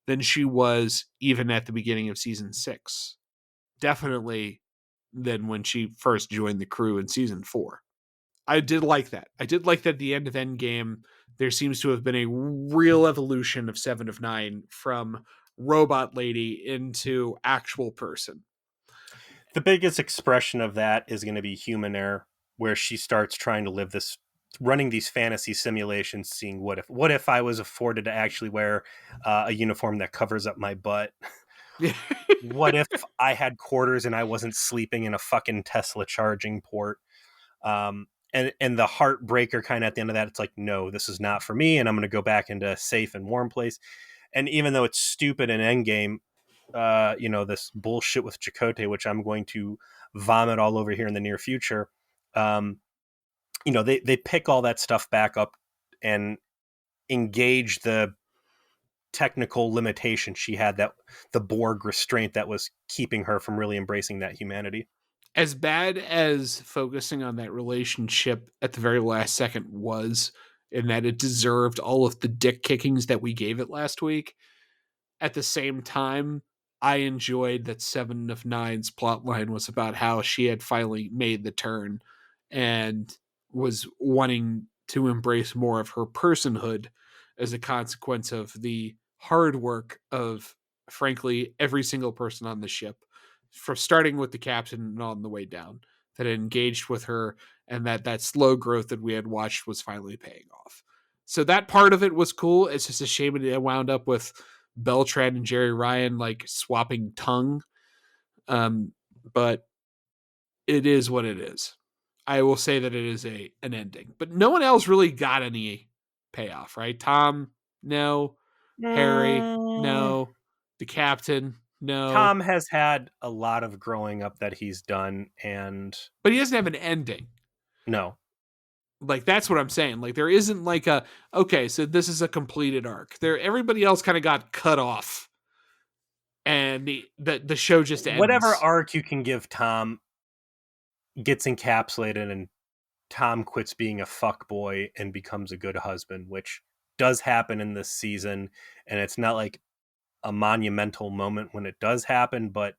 than she was even at the beginning of season 6. Definitely than when she first joined the crew in season 4. I did like that. I did like that at the end of Endgame, there seems to have been a real evolution of 7 of 9 from robot lady into actual person. The biggest expression of that is going to be Human Error, where she starts trying to running these fantasy simulations, seeing what if I was afforded to actually wear a uniform that covers up my butt. What if I had quarters and I wasn't sleeping in a fucking Tesla charging port? And the heartbreaker kind of at the end of that, it's like, no, this is not for me, and I'm going to go back into a safe and warm place. And even though it's stupid in Endgame, this bullshit with Chakotay, which I'm going to vomit all over here in the near future. They pick all that stuff back up and engage the technical limitation she had, that the Borg restraint that was keeping her from really embracing that humanity. As bad as focusing on that relationship at the very last second was, in that it deserved all of the dick kickings that we gave it last week. At the same time, I enjoyed that Seven of Nine's plotline was about how she had finally made the turn and was wanting to embrace more of her personhood as a consequence of the hard work of, frankly, every single person on the ship, from starting with the captain and on the way down, that engaged with her, and that slow growth that we had watched was finally paying off. So that part of it was cool. It's just a shame it wound up with Beltran and Jerry Ryan like swapping tongue. But it is what it is. I will say that it is an ending, but no one else really got any payoff, right? Tom, no. Harry, Mm, no. The captain, no. Tom has had a lot of growing up that he's done, and But he doesn't have an ending. no. Like that's what I'm saying. Like there isn't like a okay, so this is a completed arc. There, everybody else kind of got cut off, and the show just Whatever ends. arc you can give Tom gets encapsulated, and Tom quits being a fuck boy and becomes a good husband, which does happen in this season. And it's not like a monumental moment when it does happen, but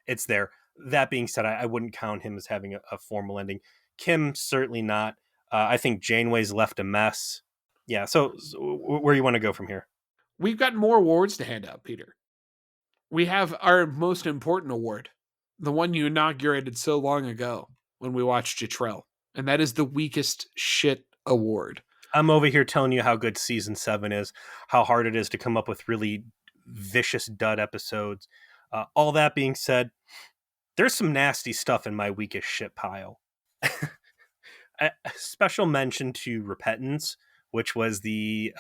it's there. That being said, I wouldn't count him as having a formal ending. Kim, certainly not. I think Janeway's left a mess. Yeah, so where you want to go from here? We've got more awards to hand out, Peter. We have our most important award, the one you inaugurated so long ago when we watched Jetrell, and that is the weakest shit award. I'm over here telling you how good season 7 is, how hard it is to come up with really vicious dud episodes. All that being said, there's some nasty stuff in my weakest shit pile. A special mention to Repentance, which was the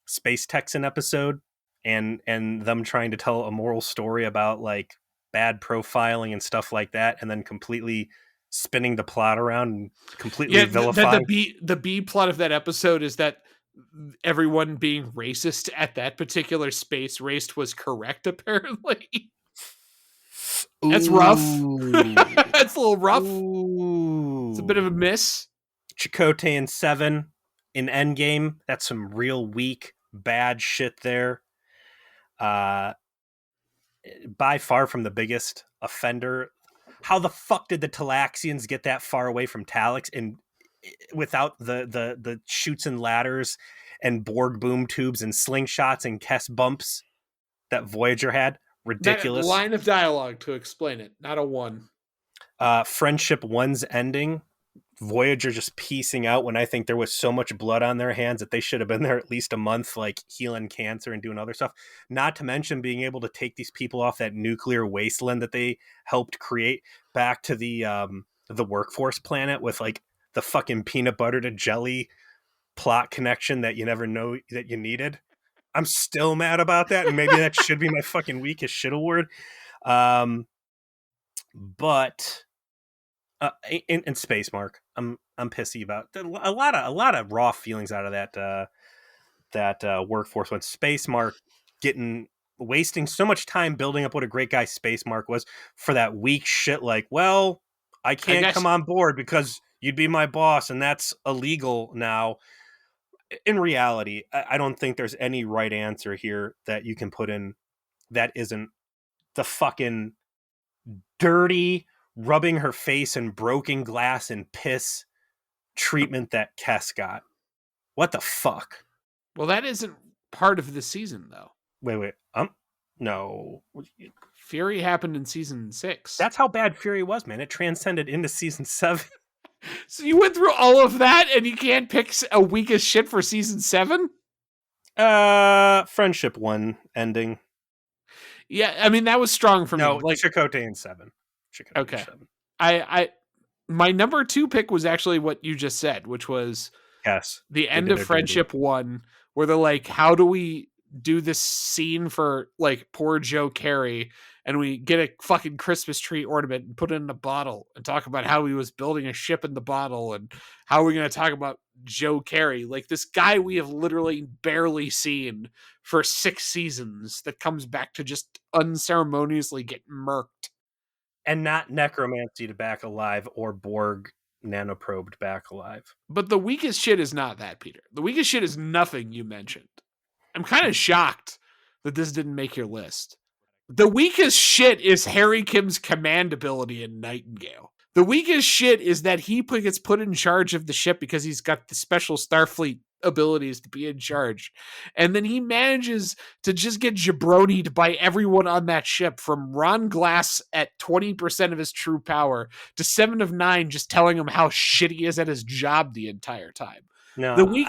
Space Texan episode, and them trying to tell a moral story about like bad profiling and stuff like that, and then completely spinning the plot around and completely Yeah, vilifying. the B plot of that episode is that everyone being racist at that particular space race was correct. Apparently, that's rough. Ooh. That's a little rough. It's a bit of a Ooh. miss. Chakotay and 7 in Endgame. That's some real weak, bad shit there. Uh, by far from the biggest offender. How the fuck did the Talaxians get that far away from Talix and without the chutes and ladders and Borg boom tubes and slingshots and Kess bumps that Voyager had? That Ridiculous. line of dialogue to explain it, not a one. Friendship 1's ending. Voyager just piecing out when I think there was so much blood on their hands that they should have been there at least a month, like healing cancer and doing other stuff. Not to mention being able to take these people off that nuclear wasteland that they helped create back to the workforce planet with like the fucking peanut butter to jelly plot connection that you never know that you needed. I'm still mad about that, and maybe that should be my fucking weakest shit award. But in Space Mark, I'm pissy about a lot of raw feelings out of that workforce when Space Mark getting wasting so much time building up what a great guy Space Mark was for that weak shit like, well, I I can't guess come on board because you'd be my boss and that's illegal now. In reality, I don't think there's any right answer here that you can put in that isn't the fucking dirty rubbing her face in broken glass and piss treatment that Kess got. What the fuck? well, that isn't part of the season though. Wait. No. Fury happened in season 6. That's how bad Fury was, man. It transcended into season 7. So you went through all of that and you can't pick a weakest shit for season 7? Friendship 1 ending. Yeah, I mean that was strong for me. No, Like, Chakotay and 7. Chakotay and okay. 7. I my number 2 pick was actually what you just said, which was Yes. the They end did of her dirty. Friendship 1, where they're like, how do we do this scene for like poor Joe Carey, and we get a fucking Christmas tree ornament and put it in a bottle and talk about how he was building a ship in the bottle, and how are we going to talk about Joe Carey, like this guy we have literally barely seen for 6 seasons that comes back to just unceremoniously get murked. And not necromancy to back alive or Borg nanoprobed back alive. But the weakest shit is not that, Peter. The weakest shit is nothing you mentioned. I'm kind of shocked that this didn't make your list. The weakest shit is Harry Kim's command ability in Nightingale. The weakest shit is that he gets put in charge of the ship because he's got the special Starfleet abilities to be in charge. And then he manages to just get jabronied by everyone on that ship, from Ron Glass at 20% of his true power to 7 of 9 just telling him how shit he is at his job the entire time. No, The weak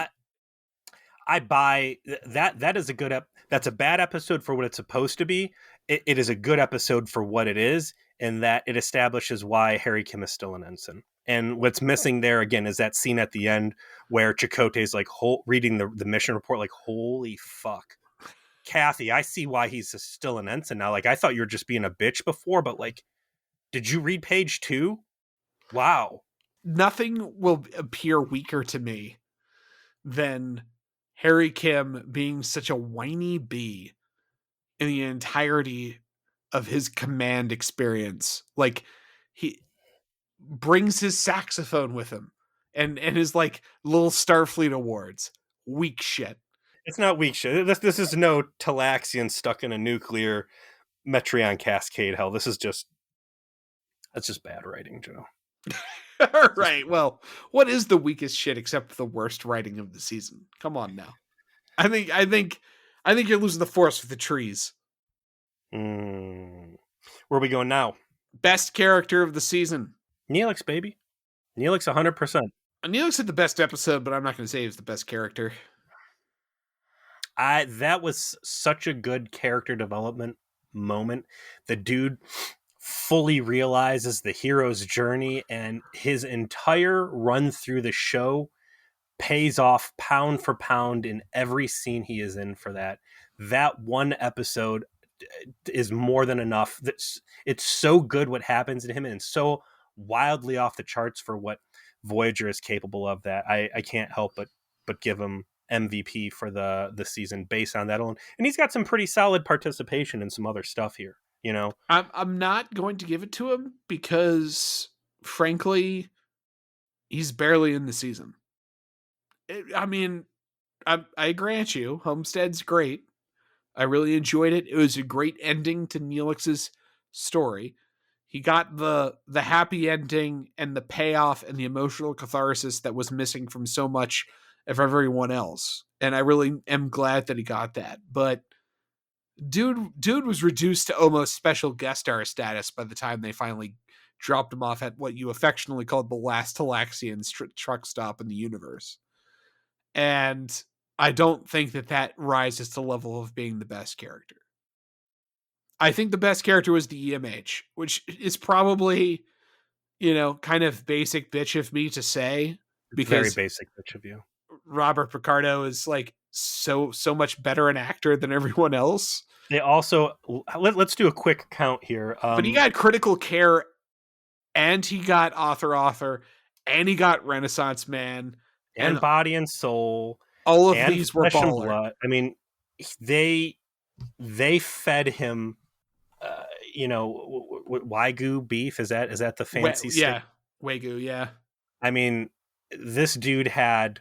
I buy that. That is a good that's a bad episode for what it's supposed to be. It is a good episode for what it is, in that it establishes why Harry Kim is still an ensign. And what's missing there again is that scene at the end where Chakotay's like reading the mission report, like, holy fuck, Kathy, I see why he's still an ensign now. Like, I thought you were just being a bitch before, but like, did you read page 2? Wow. Nothing will appear weaker to me than Harry Kim being such a whiny bee in the entirety of his command experience. Like, he brings his saxophone with him and his like little Starfleet awards. Weak shit. It's not weak shit. This is no Talaxian stuck in a nuclear Metreon cascade hell. That's just bad writing, Joe. All right. Well, what is the weakest shit except the worst writing of the season? Come on now. I think you're losing the forest for the trees. Where are we going now? Best character of the season. Neelix, baby. Neelix 100%. Neelix had the best episode, but I'm not going to say he was the best character. That was such a good character development moment. The dude fully realizes the hero's journey, and his entire run through the show pays off pound for pound in every scene he is in for that. That one episode is more than enough. It's so good what happens to him, and so wildly off the charts for what Voyager is capable of, that I can't help but give him MVP for the season based on that alone. And he's got some pretty solid participation in some other stuff here, you know. I'm not going to give it to him because, frankly, he's barely in the season. I mean, I grant you, Homestead's great. I really enjoyed it. It was a great ending to Neelix's story. He got the happy ending and the payoff and the emotional catharsis that was missing from so much of everyone else. And I really am glad that he got that. But dude was reduced to almost special guest star status by the time they finally dropped him off at what you affectionately called the last Talaxian truck stop in the universe. And I don't think that rises to the level of being the best character. I think the best character was the EMH, which is probably, kind of basic bitch of me to say, It's very because basic bitch of you. Robert Picardo is like so much better an actor than everyone else. They also let's do a quick count here. But he got Critical Care, and he got Author, and he got Renaissance Man, and Body and Soul. All of and these were Flesh and baller. Blood. I mean, they fed him. Wagyu beef, is that the fancy stick? Yeah, Wagyu, yeah. I mean, this dude had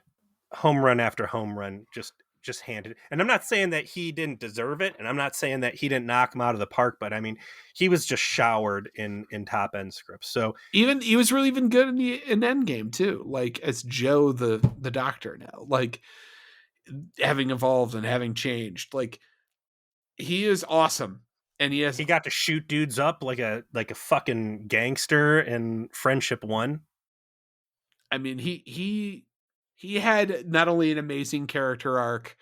home run after home run just handed. And I'm not saying that he didn't deserve it, and I'm not saying that he didn't knock him out of the park, but I mean, he was just showered in top end scripts. So even he was really even good in Endgame too, like as Joe the Doctor now, like having evolved and having changed. Like, he is awesome. And he got to shoot dudes up like a fucking gangster in Friendship 1. I mean, he had not only an amazing character arc,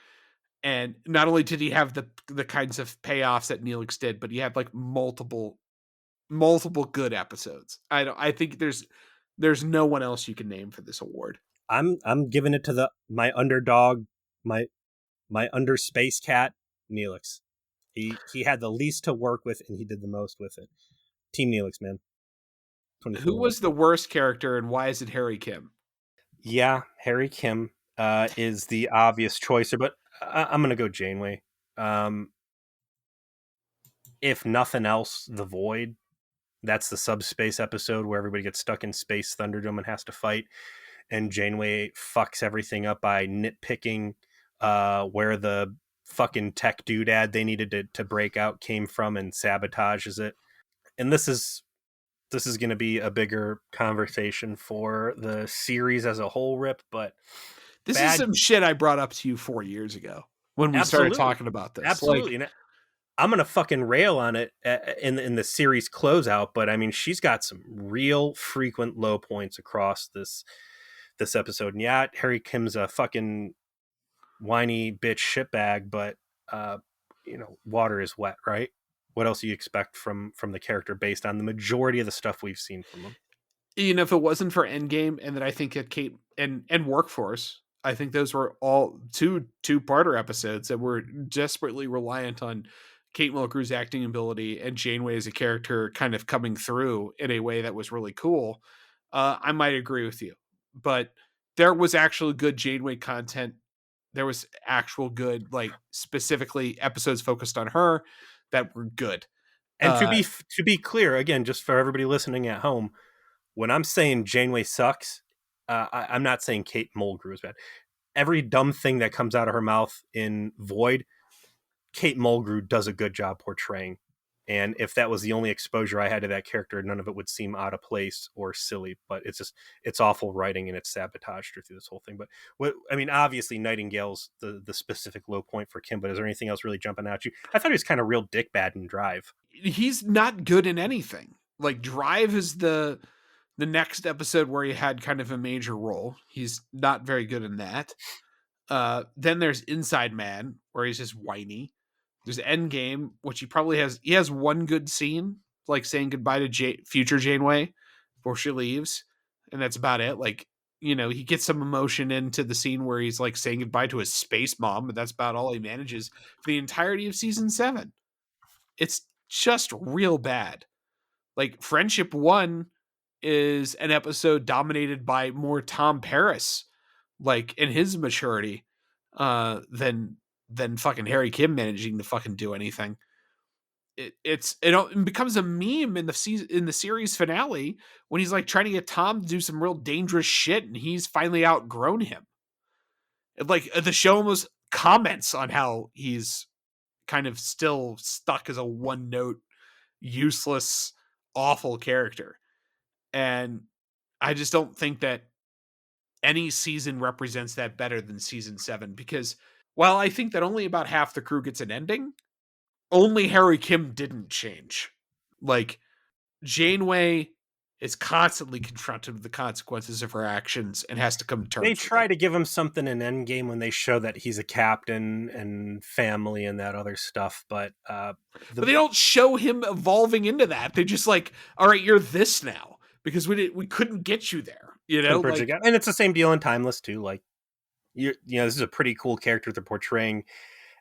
and not only did he have the kinds of payoffs that Neelix did, but he had like multiple good episodes. I think there's no one else you can name for this award. I'm giving it to my underdog, my under space cat, Neelix. He had the least to work with, and he did the most with it. Team Neelix, man. Who was the worst character, and why is it Harry Kim? Yeah, Harry Kim is the obvious choice, but I'm going to go Janeway. If nothing else, The Void. That's the subspace episode where everybody gets stuck in space Thunderdome and has to fight, and Janeway fucks everything up by nitpicking where the fucking tech doodad they needed to break out came from and sabotages it. And this is going to be a bigger conversation for the series as a whole, Rip, but This is bad. some shit I brought up to you 4 years ago when we started Absolutely. talking about this. Like, Absolutely. And I'm going to fucking rail on it in the series closeout, but I mean, she's got some real frequent low points across this episode. And yeah, Harry Kim's a fucking whiny bitch shitbag, but water is wet, right? What else do you expect from the character based on the majority of the stuff we've seen from him? if it wasn't for Endgame, and that I think that Kate and Workforce, I think those were all two-parter episodes that were desperately reliant on Kate Mulgrew's acting ability and Janeway as a character kind of coming through in a way that was really cool. I might agree with you, but there was actually good Janeway content. There was actual good, like, specifically episodes focused on her that were good. And to Uh, be clear, again, just for everybody listening at home, when I'm saying Janeway sucks, I'm not saying Kate Mulgrew is bad. Every dumb thing that comes out of her mouth in Void, Kate Mulgrew does a good job portraying. And if that was the only exposure I had to that character, none of it would seem out of place or silly. But it's awful writing, and it's sabotaged her through this whole thing. But obviously Nightingale's the specific low point for Kim. But is there anything else really jumping at you? I thought he was kind of real dick bad in Drive. he's not good in anything. Like, Drive is the next episode where he had kind of a major role. He's not very good in that. Then there's Inside Man, where he's just whiny. There's Endgame, which he has one good scene, like saying goodbye to future Janeway before she leaves, and that's about it. Like, he gets some emotion into the scene where he's like saying goodbye to his space mom, but that's about all he manages for the entirety of season 7. It's just real bad. Like, Friendship 1 is an episode dominated by more Tom Paris, like, in his maturity, than fucking Harry Kim managing to fucking do anything. It becomes a meme in the series finale when he's like trying to get Tom to do some real dangerous shit, and he's finally outgrown him. Like, the show almost comments on how he's kind of still stuck as a one note, useless, awful character. And I just don't think that any season represents that better than season 7, because while I think that only about half the crew gets an ending, only Harry Kim didn't change. Like, Janeway is constantly confronted with the consequences of her actions and has to come to They terms with try it. to give him something in Endgame when they show that he's a captain and family and that other stuff, but But they don't show him evolving into that. They just like, all right, you're this now because we couldn't get you there. couldn't bridge the Like, gap. And it's the same deal in Timeless too. Like this is a pretty cool character they're portraying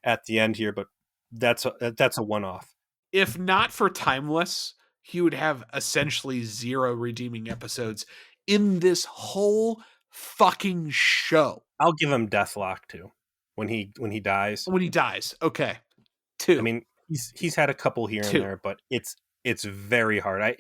at the end here, but that's a one-off. if not for Timeless, he would have essentially zero redeeming episodes in this whole fucking show. I'll give him Deathlock too when he dies. When he dies, okay, I two, mean, he's had a couple here and two. there, but it's very hard.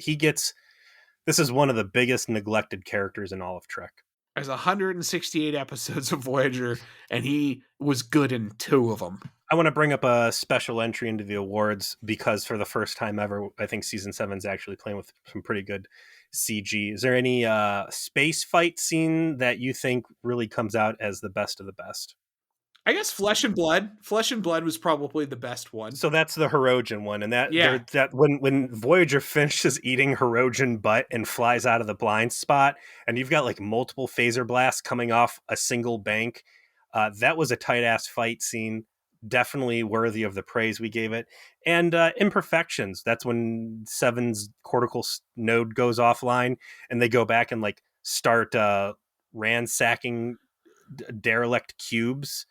This is one of the biggest neglected characters in all of Trek. There's 168 episodes of Voyager, and he was good in 2 of them. I want to bring up a special entry into the awards because for the first time ever, I think season 7 is actually playing with some pretty good CG. Is there any space fight scene that you think really comes out as the best of the best? I guess Flesh and Blood. Flesh and Blood was probably the best one. So that's the Hirogen one, and Yeah. that when Voyager finishes eating Hirogen butt and flies out of the blind spot, and you've got like multiple phaser blasts coming off a single bank. That was a tight ass fight scene, definitely worthy of the praise we gave it. And Imperfections. That's when Seven's cortical node goes offline, and they go back and like start ransacking derelict cubes.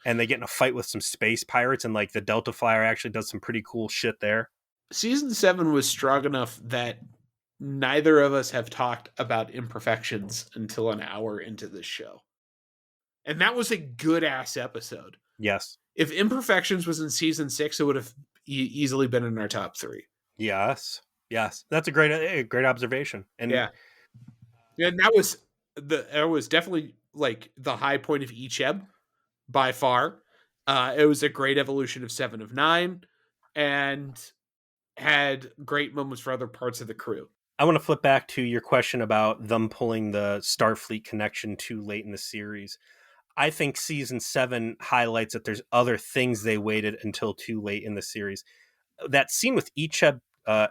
And they get in a fight with some space pirates, and like the Delta Flyer actually does some pretty cool shit there. Season 7 was strong enough that neither of us have talked about Imperfections until an hour into this show. And that was a good ass episode. Yes. If Imperfections was in season 6, it would have easily been in our top 3. Yes. Yes, that's a great observation. And Yeah. And that was definitely like the high point of Icheb by far. It was a great evolution of Seven of Nine, and had great moments for other parts of the crew. I want to flip back to your question about them pulling the Starfleet connection too late in the series. I think season 7 highlights that there's other things they waited until too late in the series. That scene with Icheb,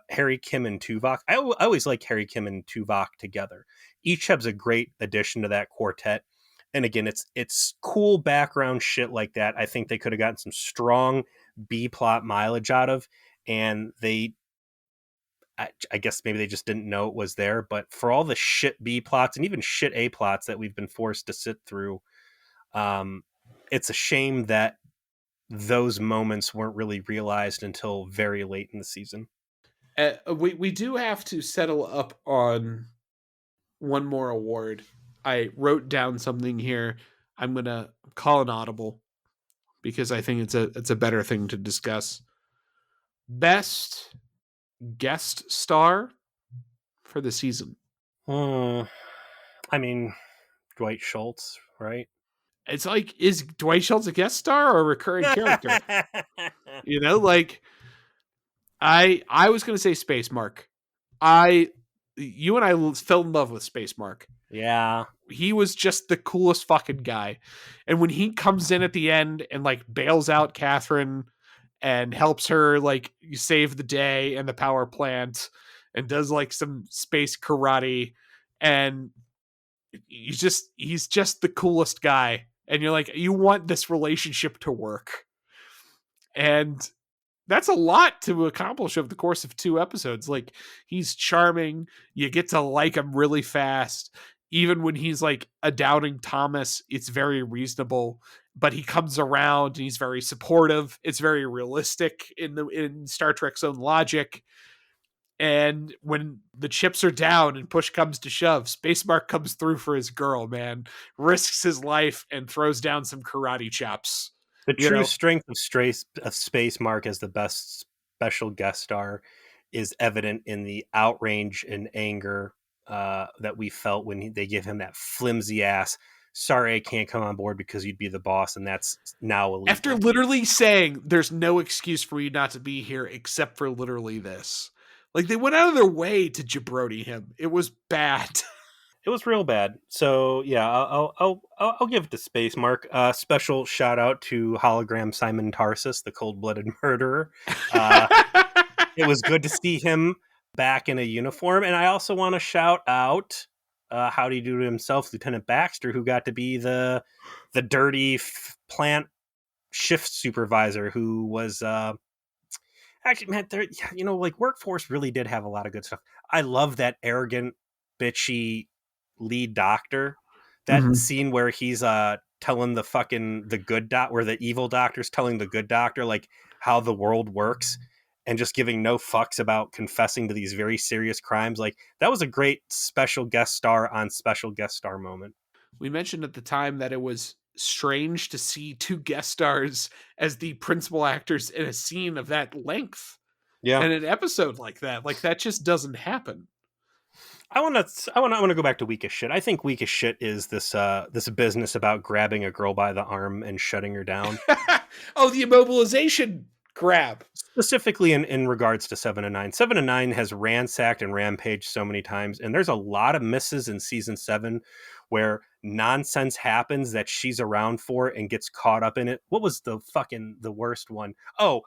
Harry Kim, and Tuvok. I always like Harry Kim and Tuvok together. Icheb's a great addition to that quartet. And again, it's cool background shit like that. I think they could have gotten some strong B plot mileage out of, and I guess maybe they just didn't know it was there. But for all the shit B plots and even shit A plots that we've been forced to sit through, um, it's a shame that those moments weren't really realized until very late in the season. We do have to settle up on one more award. I wrote down something here. I'm gonna call an audible because I think it's a better thing to discuss. Best guest star for the season. Hmm. I mean, Dwight Schultz, right? It's like, is Dwight Schultz a guest star or a recurring character? You know, like I was gonna say Space Mark. I You and I fell in love with Space Mark. Yeah. He was just the coolest fucking guy. And when he comes in at the end and like bails out Catherine and helps her like save the day and the power plant and does like some space karate, and he's just the coolest guy. And you're like, you want this relationship to work. And that's a lot to accomplish over the course of 2 episodes. Like, he's charming. You get to like him really fast. Even when he's like a doubting Thomas, it's very reasonable. But he comes around and he's very supportive. It's very realistic in Star Trek's own logic. And when the chips are down and push comes to shove, Space Mark comes through for his girl, man. Risks his life and throws down some karate chops. The You true know, strength of Space Mark as the best special guest star is evident in the outrage and anger that we felt when they give him that flimsy ass. Sorry, I can't come on board because you'd be the boss, and that's now after illegal. literally saying there's no excuse for you not to be here except for literally this. Like, they went out of their way to jabroni him. It was bad. It was real bad. So yeah, I'll give it to Space Mark. Special shout out to hologram Simon Tarsus, the cold blooded murderer. Uh, it was good to see him back in a uniform, and I also want to shout out how do you do to himself, Lieutenant Baxter, who got to be the dirty plant shift supervisor, who was actually, man, there, like Workforce really did have a lot of good stuff. I love that arrogant, bitchy lead doctor. That Mhm. scene where he's telling the good doc, where the evil doctor's telling the good doctor like how the world works, and just giving no fucks about confessing to these very serious crimes. Like, that was a great special guest star on special guest star moment. We mentioned at the time that it was strange to see 2 guest stars as the principal actors in a scene of that length Yeah. and an episode like that. Like, that just doesn't happen. I want to go back to weakest shit. I think weakest shit is this business about grabbing a girl by the arm and shutting her down. Oh, the immobilization grab. Specifically in regards to 7 and 9. 7 and 9 has ransacked and rampaged so many times, and there's a lot of misses in season 7 where nonsense happens that she's around for and gets caught up in it. What was the worst one? Oh,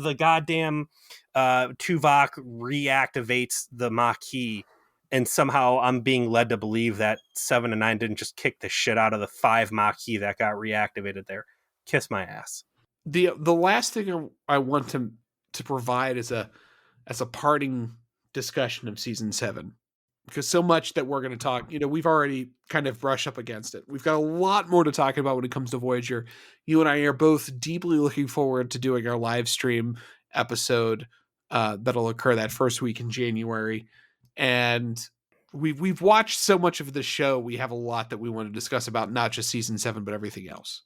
the goddamn Tuvok reactivates the Maquis, and somehow I'm being led to believe that 7 and 9 didn't just kick the shit out of the 5 Maquis that got reactivated there. Kiss my ass. The last thing I want to provide as a parting discussion of season 7, because so much that we're going to talk, we've already kind of brushed up against it. We've got a lot more to talk about when it comes to Voyager. You and I are both deeply looking forward to doing our live stream episode that'll occur that first week in January. And we've watched so much of the show. We have a lot that we want to discuss about, not just season 7, but everything else.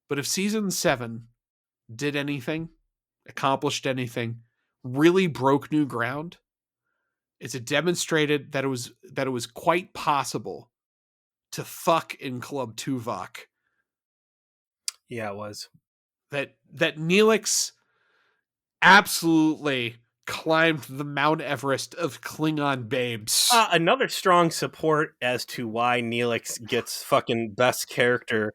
But if season 7 did anything, accomplished anything, really broke new ground is it demonstrated that it was quite possible to fuck in Club Tuvok. Yeah, it was. That Neelix absolutely climbed the Mount Everest of Klingon babes. Another strong support as to why Neelix gets fucking best character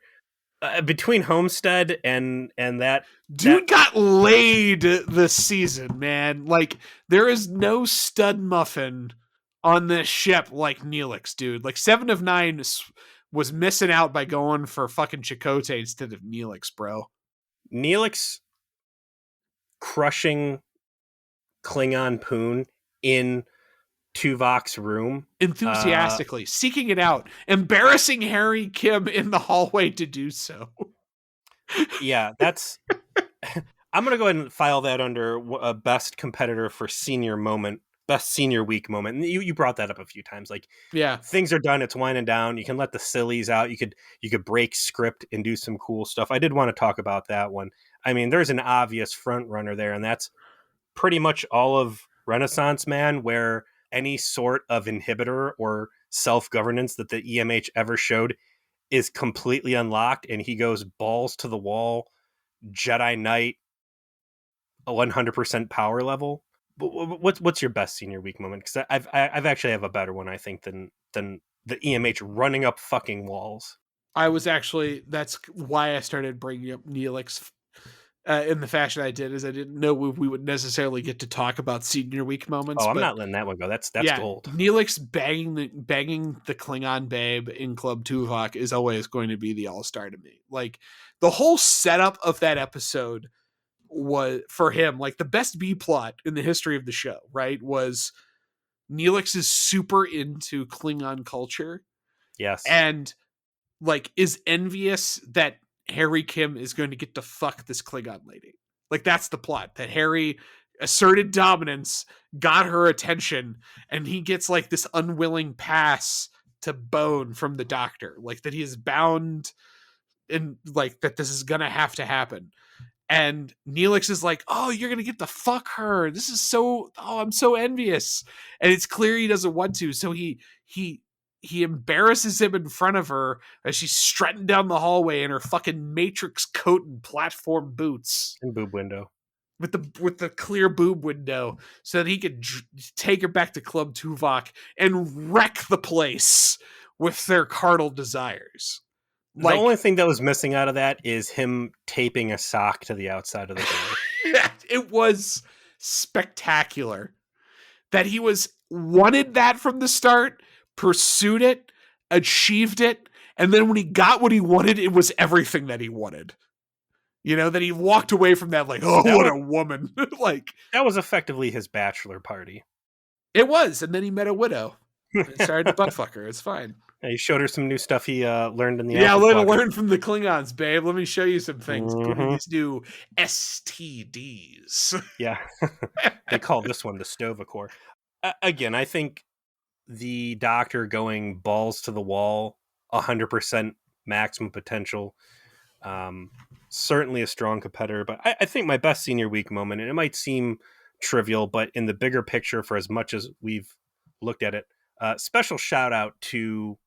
between Homestead and that Dude got laid this season, man. Like, there is no stud muffin on this ship like Neelix, dude. Like, Seven of Nine was missing out by going for fucking Chakotay instead of Neelix, bro. Neelix crushing Klingon Poon in Tuvok's room. Enthusiastically seeking it out, embarrassing Harry Kim in the hallway to do so. Yeah, that's. I'm gonna go ahead and file that under a best competitor for senior moment, best senior week moment. And you brought that up a few times. Like, Yeah. things are done, it's winding down. You can let the sillies out. You could break script and do some cool stuff. I did want to talk about that one. I mean, there's an obvious front runner there, and that's pretty much all of Renaissance Man, where any sort of inhibitor or self-governance that the EMH ever showed is completely unlocked, and he goes balls to the wall, Jedi Knight, a 100% power level. What's your best senior week moment? Because I've actually have a better one, I think, than the EMH running up fucking walls. That's why I started bringing up Neelix in the fashion I did, is I didn't know we would necessarily get to talk about senior week moments, Oh, I'm but not letting that one go. That's yeah, gold. Neelix banging the Klingon babe in Club Tuvok is always going to be the all-star to me. Like, the whole setup of that episode was, for him, like, the best B plot in the history of the show, right? Was Neelix is super into Klingon culture Yes. and, like, is envious that Harry Kim is going to get to fuck this Klingon lady. Like, that's the plot, that Harry asserted dominance, got her attention, and he gets like this unwilling pass to bone from the doctor, like that he is bound, and like that this is gonna have to happen. And Neelix is like, "Oh, you're gonna get to fuck her. This is so. Oh, I'm so envious." And it's clear he doesn't want to, so he embarrasses him in front of her as she's strutting down the hallway in her fucking Matrix coat and platform boots And boob window. with the clear boob window, so that he could take her back to Club Tuvok and wreck the place with their carnal desires. The Like, only thing that was missing out of that is him taping a sock to the outside of the door. it was spectacular that he was wanted that from the start, pursued it, achieved it, and then when he got what he wanted, it was everything that he wanted. You know, that he walked away from that like, oh, That what was a woman. Like, that was effectively his bachelor party. it was, and then he met a widow and started to butt fuck her. It's fine. He showed her some new stuff he learned in the Yeah, Apple Quadrant. learn from the Klingons, babe. Let me show you some things, including Mhm. these new STDs. Yeah. They call this one the Stovacore. Again, I think the Doctor going balls to the wall, 100% maximum potential. Certainly a strong competitor, but I think my best senior week moment, and it might seem trivial, but in the bigger picture, for as much as we've looked at it, special shout out to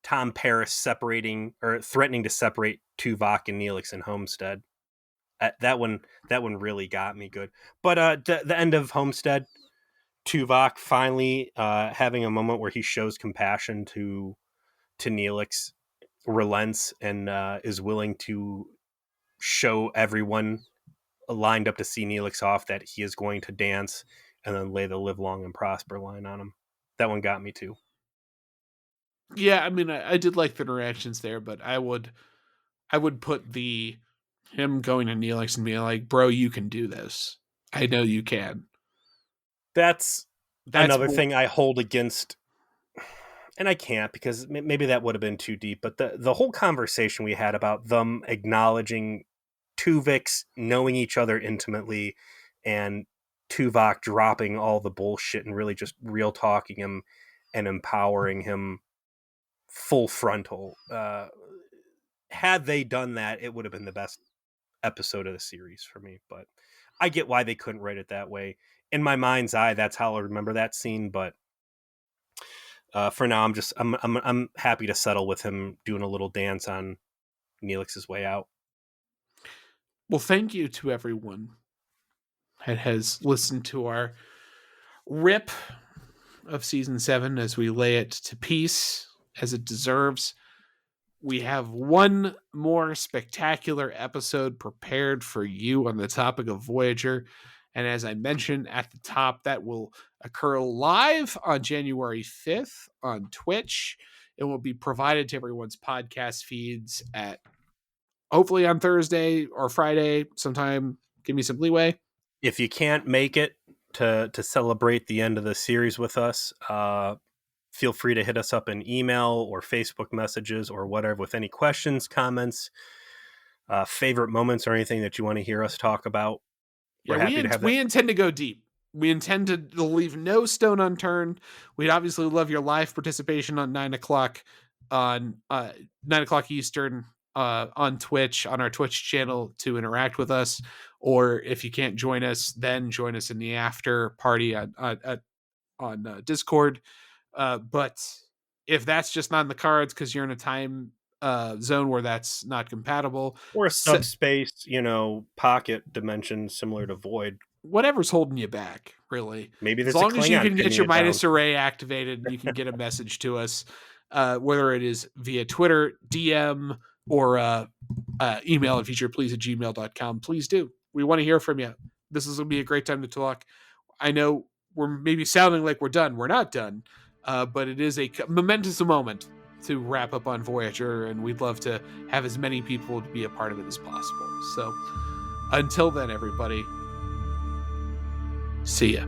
Tom Paris separating or threatening to separate Tuvok and Neelix and Homestead. That one really got me good. But the end of Homestead, Tuvok finally having a moment where he shows compassion to Neelix, relents, and is willing to show everyone lined up to see Neelix off that he is going to dance and then lay the live long and prosper line on him. That one got me too. Yeah, I mean, I did like the interactions there, but I would put the him going to Neelix and being like, "Bro, you can do this. I know you can." That's That's another more. thing I hold against, and I can't because maybe that would have been too deep, but the whole conversation we had about them acknowledging Tuvix knowing each other intimately and Tuvok dropping all the bullshit and really just real talking him and empowering him full frontal. Had they done that, it would have been the best episode of the series for me. But I get why they couldn't write it that way. In my mind's eye, that's how I remember that scene. But for now, I'm happy to settle with him doing a little dance on Neelix's way out. Well, thank you to everyone that has listened to our rip of season 7 as we lay it to peace as it deserves. We have one more spectacular episode prepared for you on the topic of Voyager. And as I mentioned at the top, that will occur live on January 5th on Twitch. It will be provided to everyone's podcast feeds at hopefully on Thursday or Friday sometime. Give me some leeway. If you can't make it to celebrate the end of the series with us, feel free to hit us up in email or Facebook messages or whatever with any questions, comments, favorite moments, or anything that you want to hear us talk about. We're happy to have that. We intend to go deep. We intend to leave no stone unturned. We'd obviously love your live participation on 9:00 on 9:00 Eastern on Twitch, on our Twitch channel, to interact with us. Or if you can't join us, then join us in the after party on Discord. But if that's just not in the cards because you're in a time zone where that's not compatible, Or a subspace, pocket dimension similar to Void. whatever's holding you back, really. Maybe As there's a long as you Klingon can get pinning your it down. Midas array activated, you can get a message to us, whether it is via Twitter, DM, or email at featureplease@gmail.com. Please do. We want to hear from you. This is going to be a great time to talk. I know we're maybe sounding like we're done. We're not done, but it is a momentous moment to wrap up on Voyager, and we'd love to have as many people to be a part of it as possible. So until then, everybody, see ya.